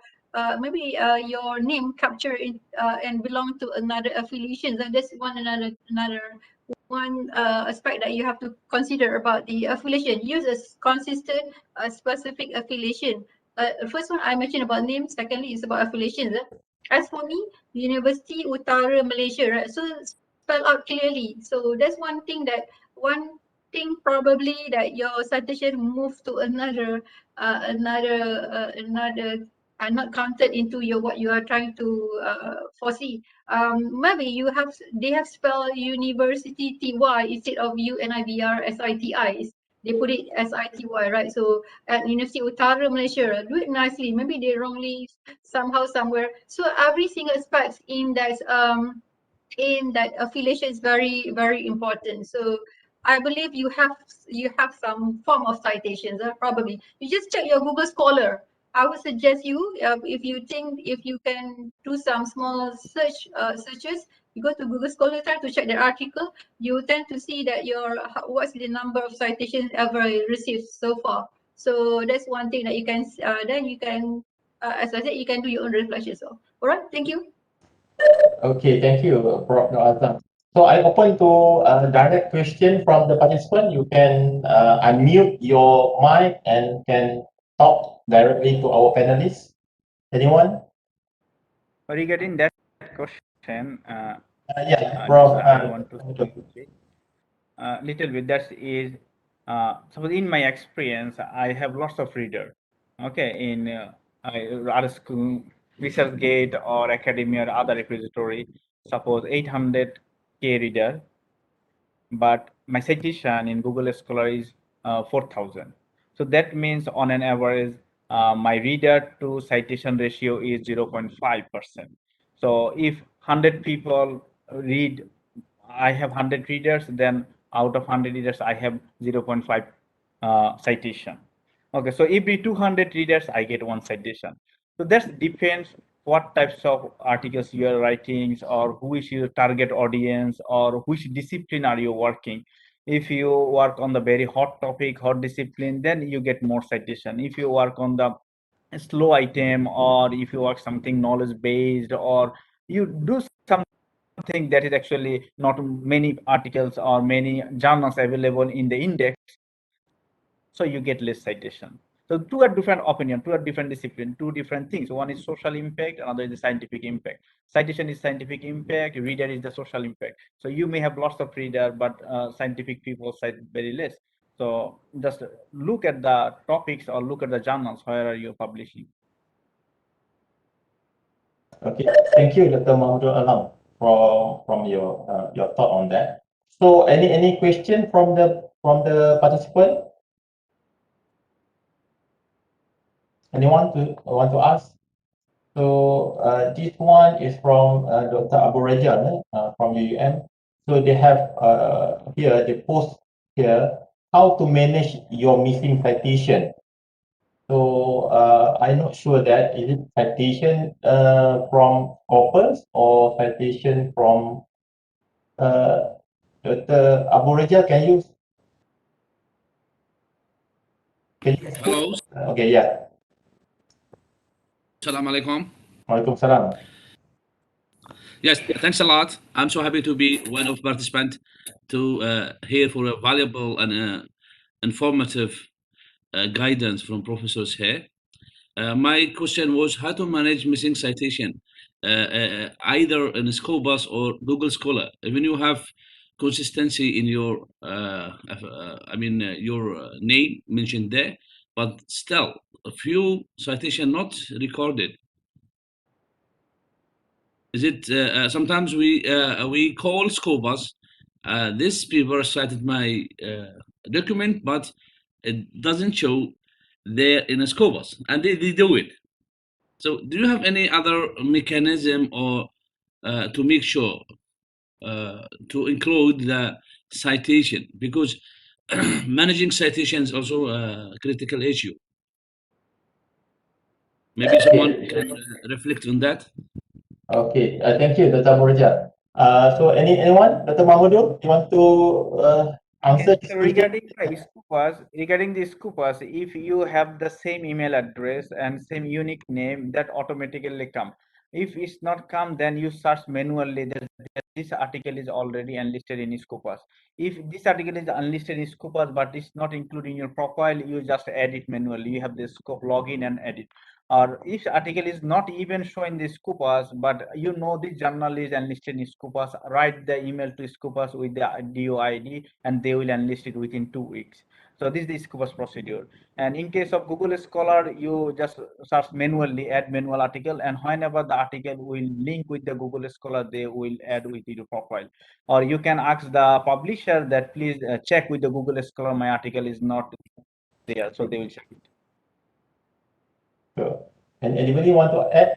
maybe your name capture in and belong to another affiliation. And that's another one aspect that you have to consider about the affiliation. Use a consistent, specific affiliation. First one I mentioned about name. Secondly is about affiliations. As for me, University Utara Malaysia, right? So spell out clearly. So that's one thing probably that your citation move to another are not counted into your what you are trying to foresee. Maybe they have spelled University TY instead of UNIBR SITI. They put it as ITY, right? So at University Utara Malaysia, do it nicely. Maybe they wrongly somehow somewhere. So every single aspect in that affiliation is very, very important. So I believe you have some form of citations. Probably you just check your Google Scholar. I would suggest you, if you can do some small searches, you go to Google Scholar, try to check the article. You tend to see that what's the number of citations ever received so far. So that's one thing that you can then you can as I said, you can do your own reflection. So all right, thank you. Okay, thank you, Prof. Norazah. So I open to direct question from the participant. You can unmute your mic and can talk directly to our panelists. Anyone? Regarding that question, Yeah, Prof. I want to say little bit. That is, suppose in my experience, I have lots of readers. Okay, in other school, ResearchGate or academia or other repository, suppose 800K reader, but my citation in Google Scholar is 4,000. So that means on an average, my reader to citation ratio is 0.5%. So if 100 people read, I have 100 readers, then out of 100 readers, I have 0.5 citation. Okay, so every 200 readers, I get one citation. So that depends what types of articles you are writing, or who is your target audience, or which discipline are you working. If you work on the very hot topic, hot discipline, then you get more citation. If you work on the slow item, or if you work something knowledge based, or you do something that is actually not many articles or many journals available in the index, so you get less citation. So two are different opinion, two are different discipline, two different things. One is social impact, another is the scientific impact. Citation is scientific impact, reader is the social impact. So you may have lots of reader, but scientific people cite very less. So just look at the topics or look at the journals where are you publishing. Okay, thank you, Dr. Mahmudul from your thought on that. So any question from the participant? Anyone want to ask? So this one is from Dr. Abu Rajan from UUM. So they have here, they post here, how to manage your missing citation. So I'm not sure that is it citation from corpus or citation from Dr. Abu Raja, can you? Hello. Okay, yeah. Assalamualaikum. Waalaikumsalam. Yes, thanks a lot. I'm so happy to be one of participants to hear for a valuable and informative guidance from professors here. My question was how to manage missing citation, either in Scopus or Google Scholar. Even you have consistency in your, your name mentioned there, but still a few citation not recorded. Is it sometimes we call Scopus? This paper cited my document, but it doesn't show there in a Scopus, and they do it. So, do you have any other mechanism or to make sure to include the citation? Because managing citation is also a critical issue. Maybe someone can reflect on that. Okay, thank you, Dr. Morazah. So anyone, Dr. Mahmudul, you want to answer this So question? regarding the Scopus, if you have the same email address and same unique name, that automatically come. If it's not come, then you search manually that this article is already enlisted in Scopus. If this article is unlisted in Scopus but it's not included in your profile, you just edit manually. You have the scope login and edit. Or if article is not even showing the Scopus, but you know the journal is enlisted in Scopus, write the email to Scopus with the DOID and they will enlist it within 2 weeks. So this is the Scopus procedure. And in case of Google Scholar, you just search manually, add manual article, and whenever the article will link with the Google Scholar, they will add with your profile. Or you can ask the publisher that please check with the Google Scholar, my article is not there, so they will check it. Sure. And anybody want to add?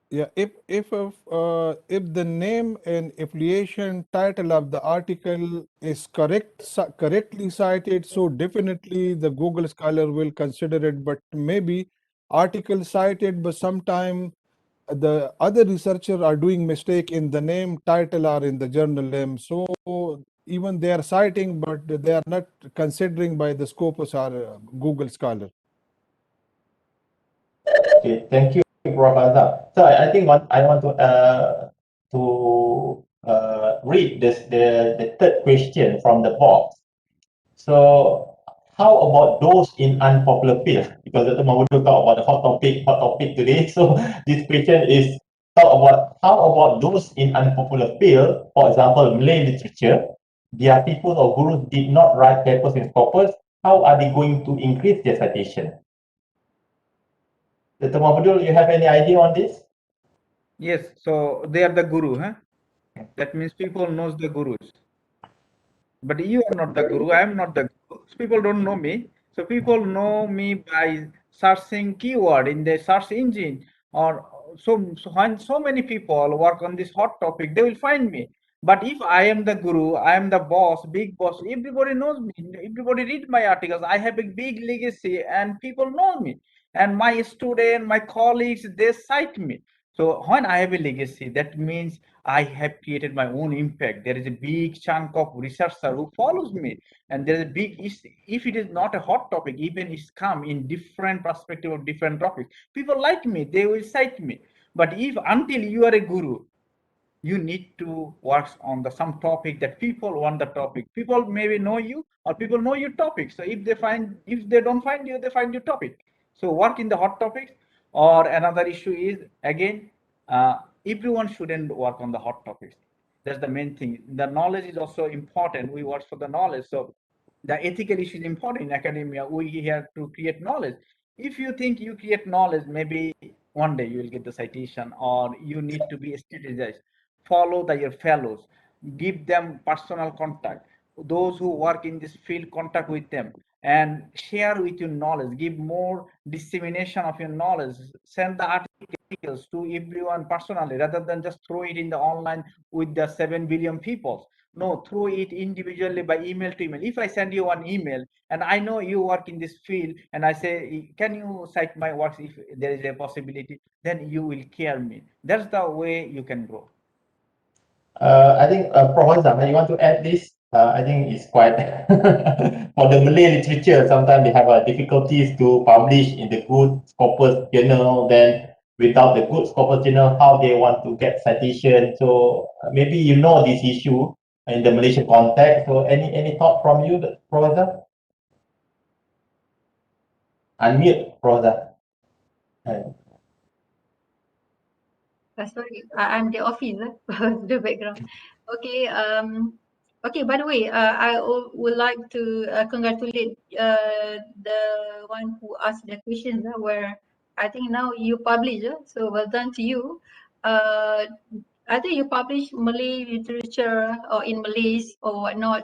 Yeah, if the name and affiliation title of the article is correctly cited, so definitely the Google Scholar will consider it. But maybe article cited, but sometime the other researchers are doing mistake in the name title or in the journal name. So even they are citing, but they are not considering by the Scopus or Google Scholar. Okay, thank you, Prof. Azam. So I think I want to read the third question from the box. So how about those in unpopular field? Because Dr. Mahmudul talked about the hot topic today. So this question is how about those in unpopular field, for example, Malay literature, their people or gurus did not write papers in Scopus, how are they going to increase their citation? Dr. Mahmudul, you have any idea on this? Yes, so they are the guru, huh? That means people knows the gurus. But you are not the guru, I am not the guru. People don't know me. So people know me by searching keyword in the search engine. Or when so many people work on this hot topic, they will find me. But if I am the guru, I am the boss, big boss, everybody knows me. Everybody read my articles. I have a big legacy and people know me. And my student, my colleagues, they cite me. So when I have a legacy, that means I have created my own impact. There is a big chunk of researcher who follows me, and there is a big. If it is not a hot topic, even it's come in different perspective of different topics, people like me. They will cite me. But if until you are a guru, you need to work on some topic that people want the topic. People maybe know you or people know your topic. So if they don't find you, they find your topic. So work in the hot topics. Or another issue is again, everyone shouldn't work on the hot topics. That's the main thing. The knowledge is also important. We work for the knowledge. So the ethical issue is important in academia. We here to create knowledge. If you think you create knowledge, maybe one day you will get the citation, or you need to be strategized. Follow your fellows, give them personal contact. Those who work in this field, contact with them and share with your knowledge. Give more dissemination of your knowledge. Send the articles to everyone personally rather than just throw it in the online with the 7 billion people. No, throw it individually by email to email. If I send you one email and I know you work in this field and I say, can you cite my works if there is a possibility, then you will care me. That's the way you can grow. I think Prof. Azam, you want to add this? I think it's quite for the Malay literature. Sometimes they have difficulties to publish in the good Scopus journal. Then without the good Scopus journal, how they want to get citation? So maybe you know this issue in the Malaysian context. So any thought from you, Prof. Azam? Unmute. Prof. Sorry, I'm the office, the background. Okay, okay, by the way, would like to congratulate the one who asked the questions, where I think now you publish, so well done to you. I think you publish Malay literature or in Malays or whatnot.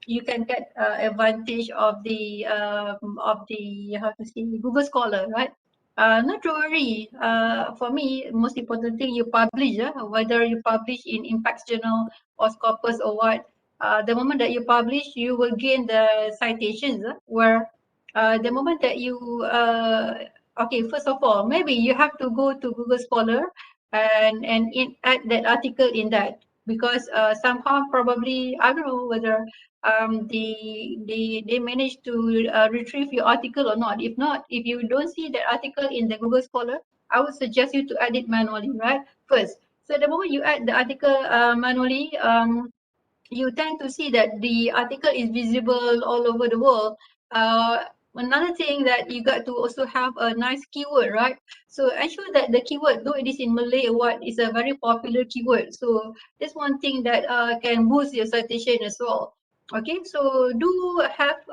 You can get advantage of the how to say, Google Scholar, right? Not to worry. For me, most important thing you publish, whether you publish in Impact Journal or Scopus or what. The moment that you publish, you will gain the citations. Where the moment that you okay, first of all, maybe you have to go to Google Scholar and add that article in that, because somehow probably I don't know whether they managed to retrieve your article or not. If not, if you don't see that article in the Google Scholar, I would suggest you to add it manually, right? First. So the moment you add the article manually, you tend to see that the article is visible all over the world. Another thing that you got to also have a nice keyword, right? So ensure that the keyword, though it is in Malay or what, is a very popular keyword. So that's one thing that can boost your citation as well. Okay, so do add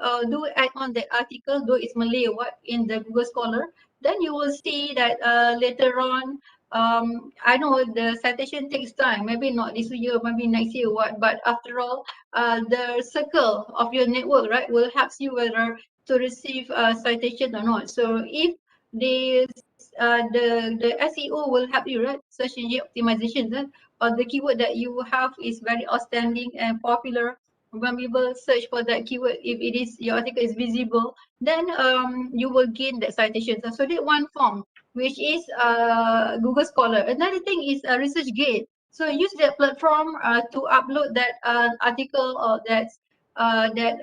on the article, though it's Malay or what, in the Google Scholar. Then you will see that later on, I know the citation takes time, maybe not this year, maybe next year, what, but after all, the circle of your network, right, will help you whether to receive citation or not. So if the SEO will help you, right, search engine optimization, or the keyword that you have is very outstanding and popular, when people search for that keyword, if it is, your article is visible, then you will gain that citation. So that one form, which is Google Scholar. Another thing is ResearchGate. So use that platform to upload that article, or that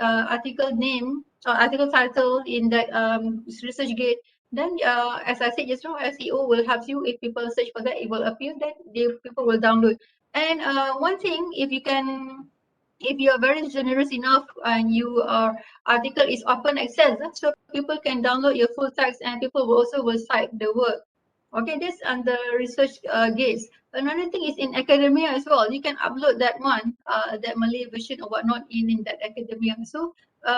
article name or article title in that ResearchGate. Then, as I said just now, SEO will help you. If people search for that, it will appear, that people will download. And one thing, if you are very generous enough and your article is open access, so people can download your full text and people will also cite the work. Okay, this under research gates. Another thing is in academia as well. You can upload that one, that Malay version or whatnot in that academia. So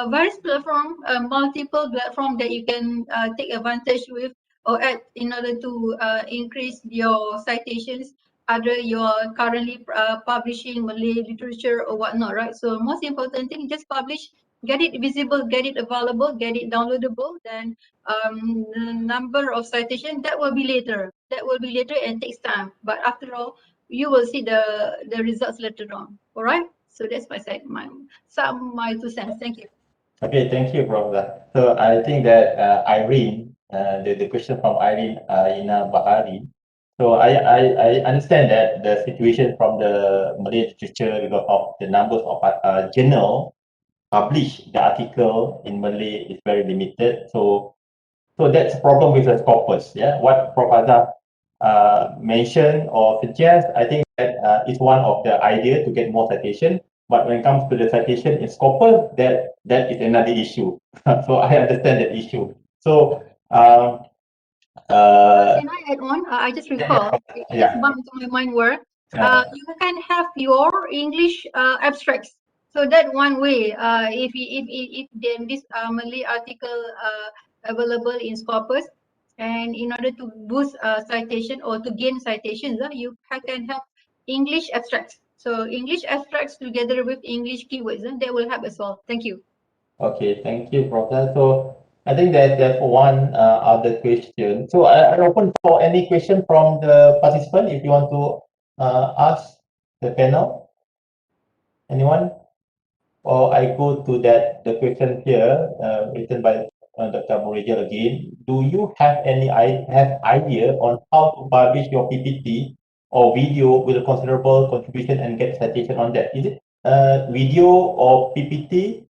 various platform, multiple platform that you can take advantage with or add in order to increase your citations. Other you're currently publishing Malay literature or whatnot, right? So most important thing, just publish, get it visible, get it available, get it downloadable. Then the number of citation, that will be later. That will be later and takes time. But after all, you will see the results later on. All right. So that's my side, my 2 cents. Thank you. Okay, thank you, Prof. So I think that Irene, the question from Irene Ina Bahari. So I understand that the situation from the Malay literature, because of the numbers of journal publish the article in Malay is very limited. So that's a problem with the scopus. Yeah, what Prof. Azam mentioned or suggest, I think that is one of the idea to get more citation. But when it comes to the citation in scopus, that is another issue. So I understand that issue. So can I add on? I just recall. It just yeah. bumped into my mind where you can have your English abstracts. So that one way, if then this Malay article available in Scopus, and in order to boost citation or to gain citations, you can have English abstracts. So English abstracts together with English keywords, that will help as well. Thank you. Okay, thank you, Professor. So I think that there's one other question. So I open for any question from the participant if you want to ask the panel. Anyone? Or I go to the question here written by Dr. Morazah again. Do you have any idea on how to publish your PPT or video with a considerable contribution and get citation on that? Is it video or PPT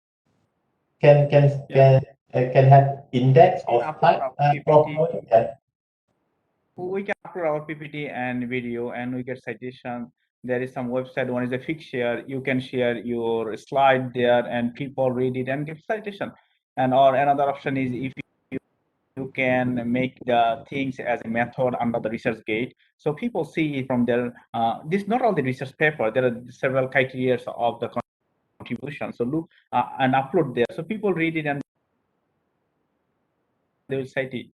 can have index or slide? We can upload our PPT and video and we get citation. There is some website, one is a Figshare. You can share your slide there and people read it and give citation. And or another option is if you you can make the things as a method under the research gate. So people see it from there. This not only research paper, there are several criteria of the contribution. So look and upload there. So people read it and they will cite it.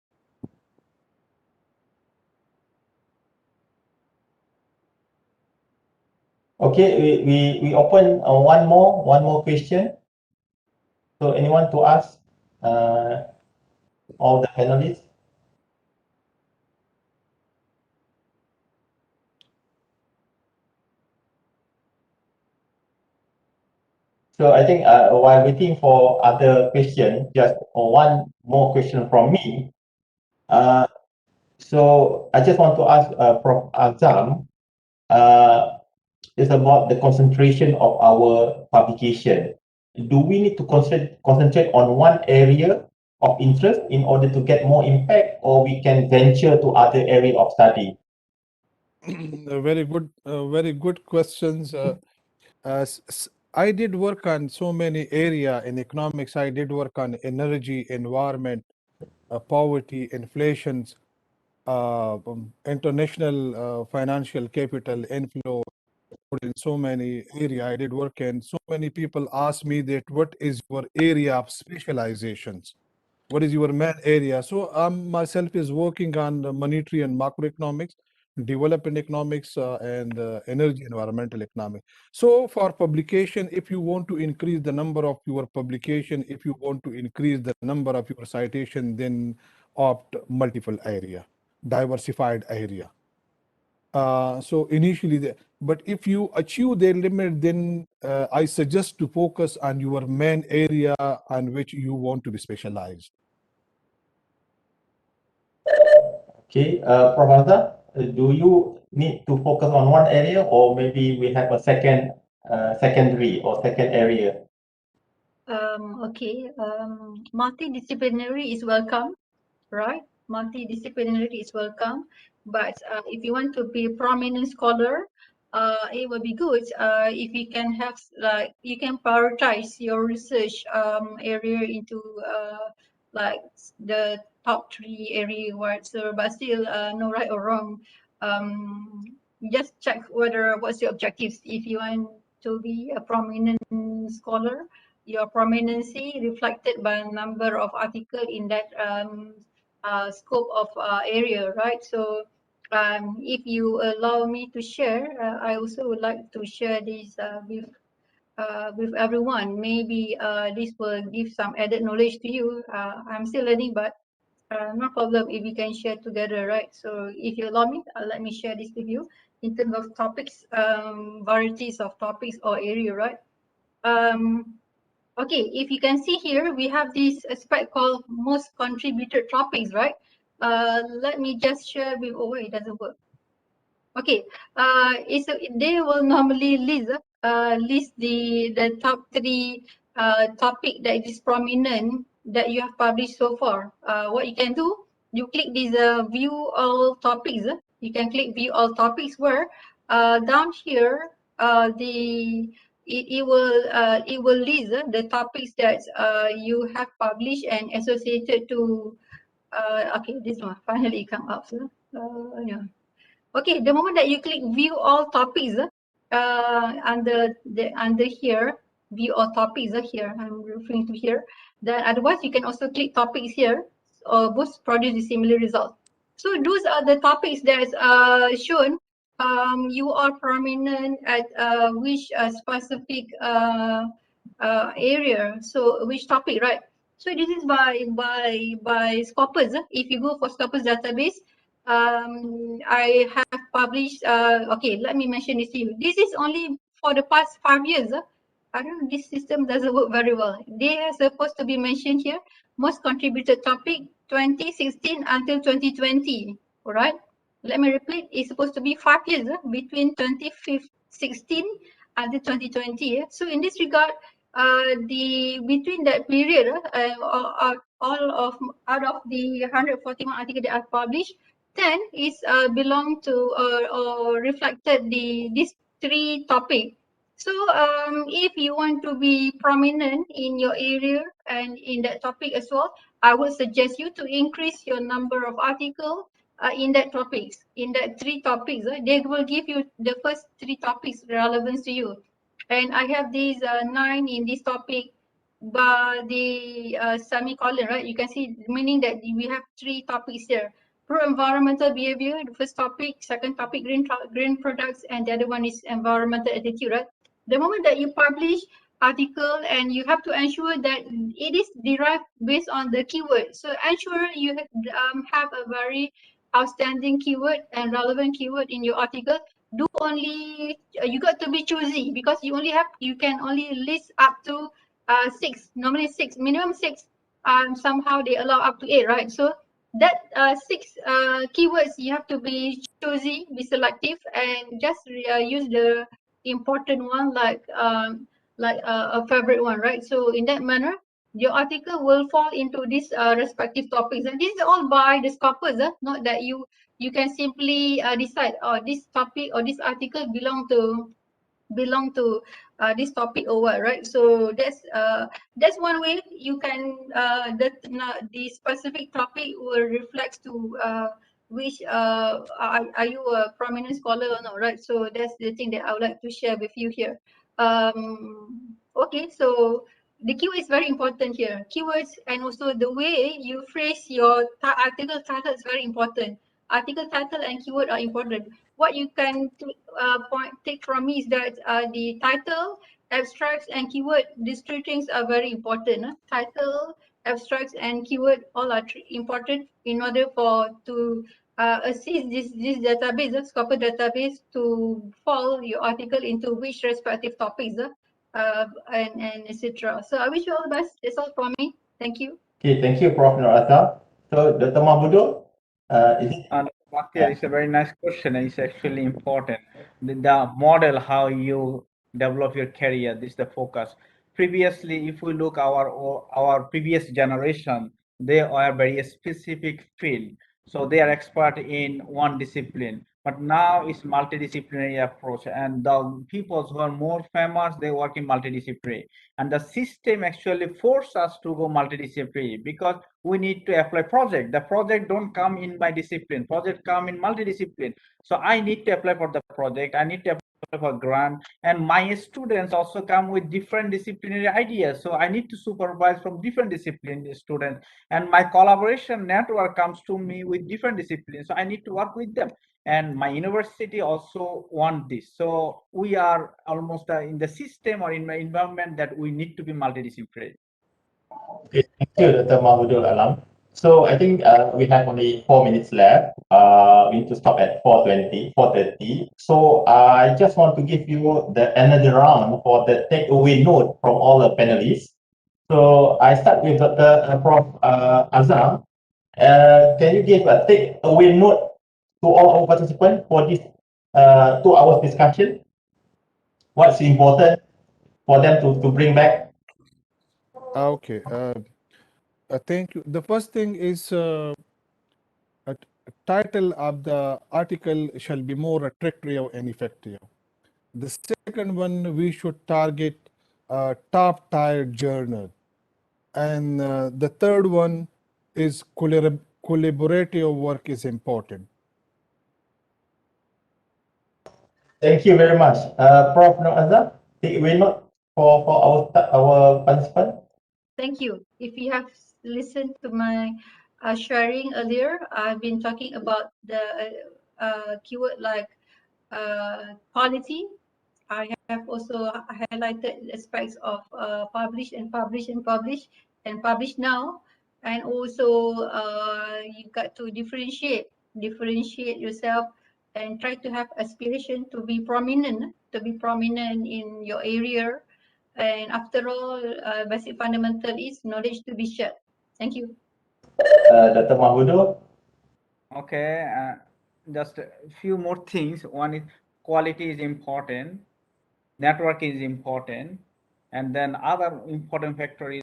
Okay, we open one more question. So anyone to ask all the panelists? So I think while waiting for other question, just one more question from me. So I just want to ask Prof. Azam, it's about the concentration of our publication. Do we need to concentrate on one area of interest in order to get more impact, or we can venture to other area of study? Very good questions. I did work on so many area in economics. I did work on energy, environment, poverty, inflations, international financial capital inflow in so many area. I did work in. So many people ask me that what is your area of specializations? What is your main area? So myself is working on the monetary and macroeconomics, development economics, and energy environmental economics. So for publication, if you want to increase the number of your publication, if you want to increase the number of your citation, then opt multiple area, diversified area. So initially, but if you achieve their limit, then I suggest to focus on your main area on which you want to be specialized. Okay, Prof. Azam, do you need to focus on one area, or maybe we have a secondary or second area? Okay, multidisciplinary is welcome, right? Multidisciplinary is welcome, but if you want to be a prominent scholar, it would be good if you can have, like, you can prioritize your research area into like the top 3 area, right? So, but still, no right or wrong. Just check what's your objectives. If you want to be a prominent scholar, your prominency reflected by a number of articles in that scope of area, right? So if you allow me to share, I also would like to share this with everyone. Maybe this will give some added knowledge to you. I'm still learning, but no problem if we can share together, right? So if you allow me, let me share this with you in terms of topics, varieties of topics or area, right? Okay, if you can see here, we have this aspect called most contributed topics, right? Let me just share with, oh wait, it doesn't work. Okay, they will normally list the top 3 topic that is prominent that you have published so far. What you can do, you click this view all topics. You can click view all topics where down here it will list the topics that you have published and associated to. Okay, this one finally come up. Yeah. Okay, the moment that you click view all topics under here, view all topics here, I'm referring to here. Then otherwise you can also click topics here, or both produce the similar result. So those are the topics that shown. You are prominent at which specific area. So which topic, right? So this is by Scopus. If you go for Scopus database, I have published, okay, let me mention this to you. This is only for the past 5 years. I don't know, this system doesn't work very well. They are supposed to be mentioned here. Most contributed topic 2016 until 2020. All right. Let me repeat. It's supposed to be 5 years between 2016 until 2020. So in this regard, between that period, out of the 141 articles that are published, 10 is belong to or reflected these 3 topics. So if you want to be prominent in your area and in that topic as well, I would suggest you to increase your number of articles in that topics, in that 3 topics. They will give you the first 3 topics relevant to you. And I have these 9 in this topic, but the semicolon, right? You can see, meaning that we have 3 topics here. Pro-environmental behavior, the first topic. Second topic, green products, and the other one is environmental attitude, right? The moment that you publish article, and you have to ensure that it is derived based on the keyword. So ensure you have a very outstanding keyword and relevant keyword in your article. Do only you got to be choosy, because you can only list up to 6, normally 6, minimum 6. Somehow they allow up to 8, right? So that 6 keywords, you have to be choosy, be selective, and just use the important one, like a favorite one, right? So in that manner, your article will fall into these respective topics, and this is all by the scopers, not that you can simply decide, oh, this topic or this article belong to this topic or what, right? So that's one way you can the specific topic will reflect to which are you a prominent scholar or not, right? So that's the thing that I would like to share with you here. Okay, so the keyword is very important here. Keywords, and also the way you phrase your article title is very important. Article title and keyword are important. What you can take from me is that the title, abstracts, and keyword, these 3 things are very important. Title, abstracts, and keyword all are important in order to assist this database, Scopper database, to fall your article into which respective topics, and etc. So I wish you all the best. That's all from me. Thank you. Okay, thank you, Prof. Norazah. So, Dr. Mahmudul, is it? Bahtiar, it's a very nice question, and it's actually important. The model, how you develop your career, this is the focus. Previously, if we look our previous generation, they are very specific field, so they are expert in one discipline. But now it's multidisciplinary approach, and the people who are more famous, they work in multidisciplinary, and the system actually force us to go multidisciplinary, because we need to apply project. The project don't come in my discipline, project come in multidiscipline. So I need to apply for the project, I need to apply for grant, and my students also come with different disciplinary ideas. So I need to supervise from different discipline students, and my collaboration network comes to me with different disciplines. So I need to work with them, and my university also want this. So we are almost in the system or in my environment that we need to be multidisciplinary. Okay, thank you, Dr. Mahmudul Alam. So I think we have only 4 minutes left. We need to stop at 4:30. So I just want to give you another round for the takeaway note from all the panelists. So I start with Dr. Prof. Azam. Can you give a takeaway note to all our participants for this 2 hours discussion? What's important for them to bring back? Okay. Thank you. The first thing is title of the article shall be more attractive and effective. The second one, we should target top tier journal. And the third one is collaborative work is important. Thank you very much. Prof. Norazah, takeaway note for our participant. Thank you. If you have listened to my sharing earlier, I've been talking about the keyword like quality. I have also highlighted aspects of publish and publish and publish and publish now, and also you got to differentiate yourself and try to have aspiration to be prominent in your area. And after all, basic fundamental is knowledge to be shared. Thank you. Dr. Mahmudul. Okay, just a few more things. One is quality is important, network is important, and then other important factor is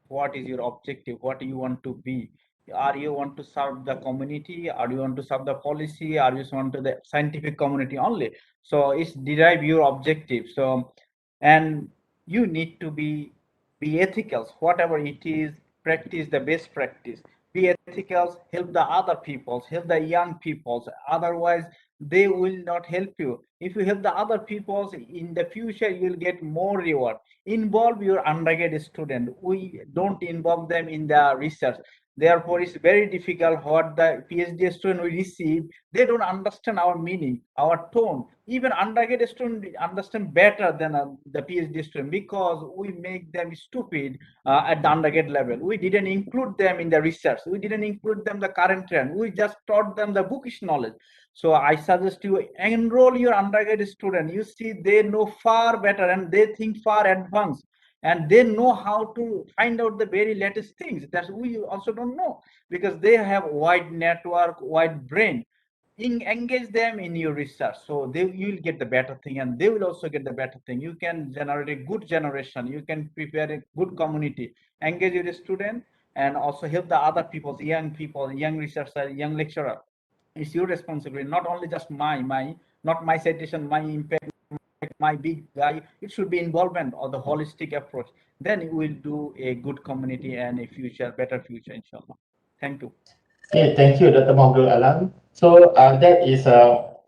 what is your objective, what do you want to be. Are you want to serve the community, or you want to serve the policy, or you want to the scientific community only? So it's derive your objective. So and you need to be ethical, whatever it is. Practice the best practice, be ethical, help the other peoples, help the young peoples, otherwise they will not help you. If you help the other peoples, in the future you will get more reward. Involve your undergraduate student, we don't involve them in the research. Therefore it's very difficult what the PhD student we receive, they don't understand our meaning, our tone. Even undergraduate student understand better than the PhD student, because we make them stupid at the undergrad level. We didn't include them in the research, we didn't include them the current trend, we just taught them the bookish knowledge. So I suggest you enroll your undergraduate student. You see, they know far better and they think far advanced, and they know how to find out the very latest things that we also don't know, because they have wide network, wide brain. Engage them in your research, so you'll get the better thing and they will also get the better thing. You can generate a good generation, you can prepare a good community. Engage your student and also help the other people, young people, young researcher, young lecturer. It's your responsibility, not only just not my citation, my impact, my big guy. It should be involvement or the holistic approach. Then you will do a good community and a future, better future, inshallah. Thank you. Okay, thank you, Dr. Mahmudul Alam. So that is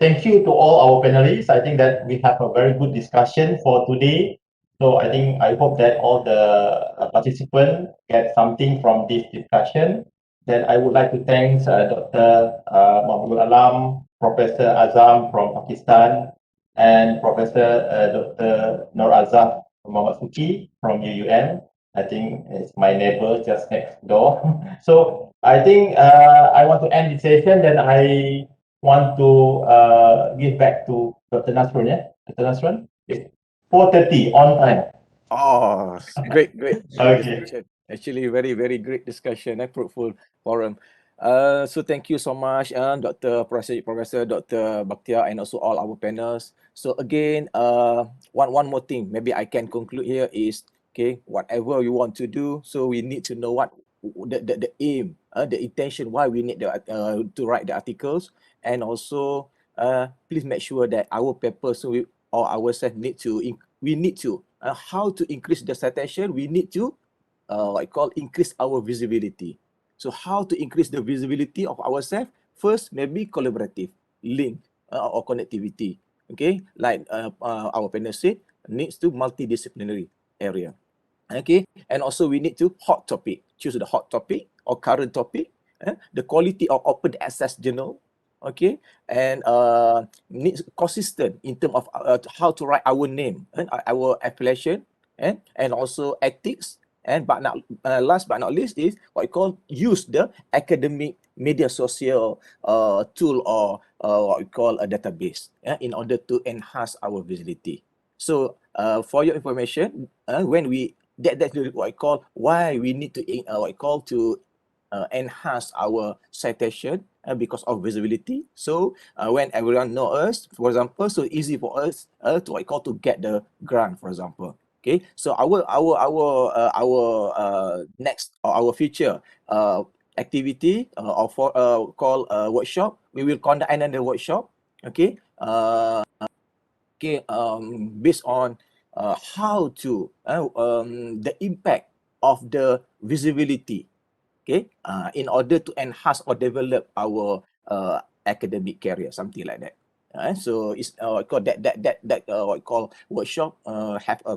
thank you to all our panelists. I think that we have a very good discussion for today. So I hope that all the participants get something from this discussion. Then I would like to thank Dr. Mahmudul Alam, Professor Azam from Pakistan, and Professor Dr. Norazah Muhammad Suki from UUM. I think it's my neighbor just next door. So I think I want to end the session. Then I want to give back to Dr. Nasrun. Yeah, Dr. Nasrun. It's 4:30 on time. Oh, great Okay. discussion. Actually, very great discussion. Fruitful forum. So thank you so much, Professor Dr. Bahtiar, and also all our panels. So again, one more thing, maybe I can conclude here is, okay, whatever you want to do, so we need to know what the aim, the intention, why we need to write the articles, and also please make sure that our papers, so we or ourselves need to how to increase the citation. We need to increase our visibility. So how to increase the visibility of ourselves? First, maybe collaborative link or connectivity. Okay, like our panel said, needs to multidisciplinary area. Okay, and also we need to hot topic. Choose the hot topic or current topic. The quality of open access journal. Okay, and needs consistent in terms of how to write our name and our affiliation, and also ethics. And but not last but not least is what we call use the academic media social tool or what we call a database in order to enhance our visibility. So for your information, when we that's what I call why we need to what I call to enhance our citation because of visibility. So when everyone knows us, for example, so easy for us to what I call to get the grant, for example. Okay, so our next or our future activity or for call workshop, we will conduct another workshop. Okay, based on how to the impact of the visibility, okay, in order to enhance or develop our academic career, something like that. So it's called what we call workshop have a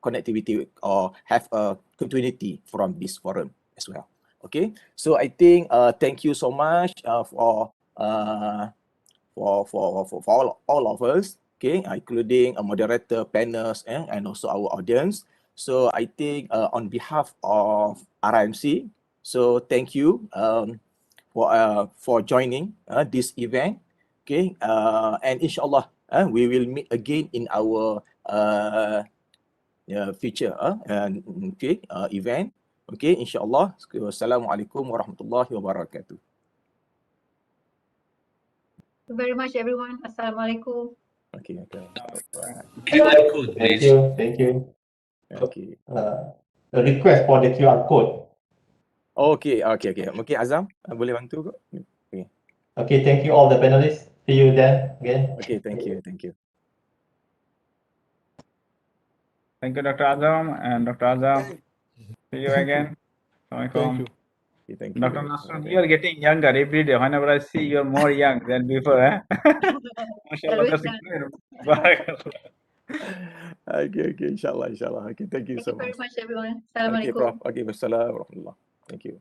connectivity or have a continuity from this forum as well. Okay, so I think thank you so much for all of us, okay, including a moderator, panels, and also our audience. So I think on behalf of RIMC, so thank you for joining this event, okay, and inshallah we will meet again in our future event, okay, inshallah. Assalamualaikum warahmatullahi wabarakatuh. Thank you very much, everyone. Assalamualaikum. Okay. QR code, Thank please. you. Thank you. Okay. A request for the QR code. Okay. Mungkin Azam boleh bantu kok? Okay. Okay, thank you all the panelists. See you then again. Okay, thank you. Thank you, Dr. Azam and Dr. Azam. See you again. Thank you. Okay, thank you. Dr. Nasrun, you are getting younger every day. Whenever I see you are more young than before. Eh? Mashallah, that's good. Okay, inshallah. Okay, thank you Thank so you very much. much, everyone. Okay, Assalamualaikum. Prof. Okay, wassalam warahmatullah. Thank you.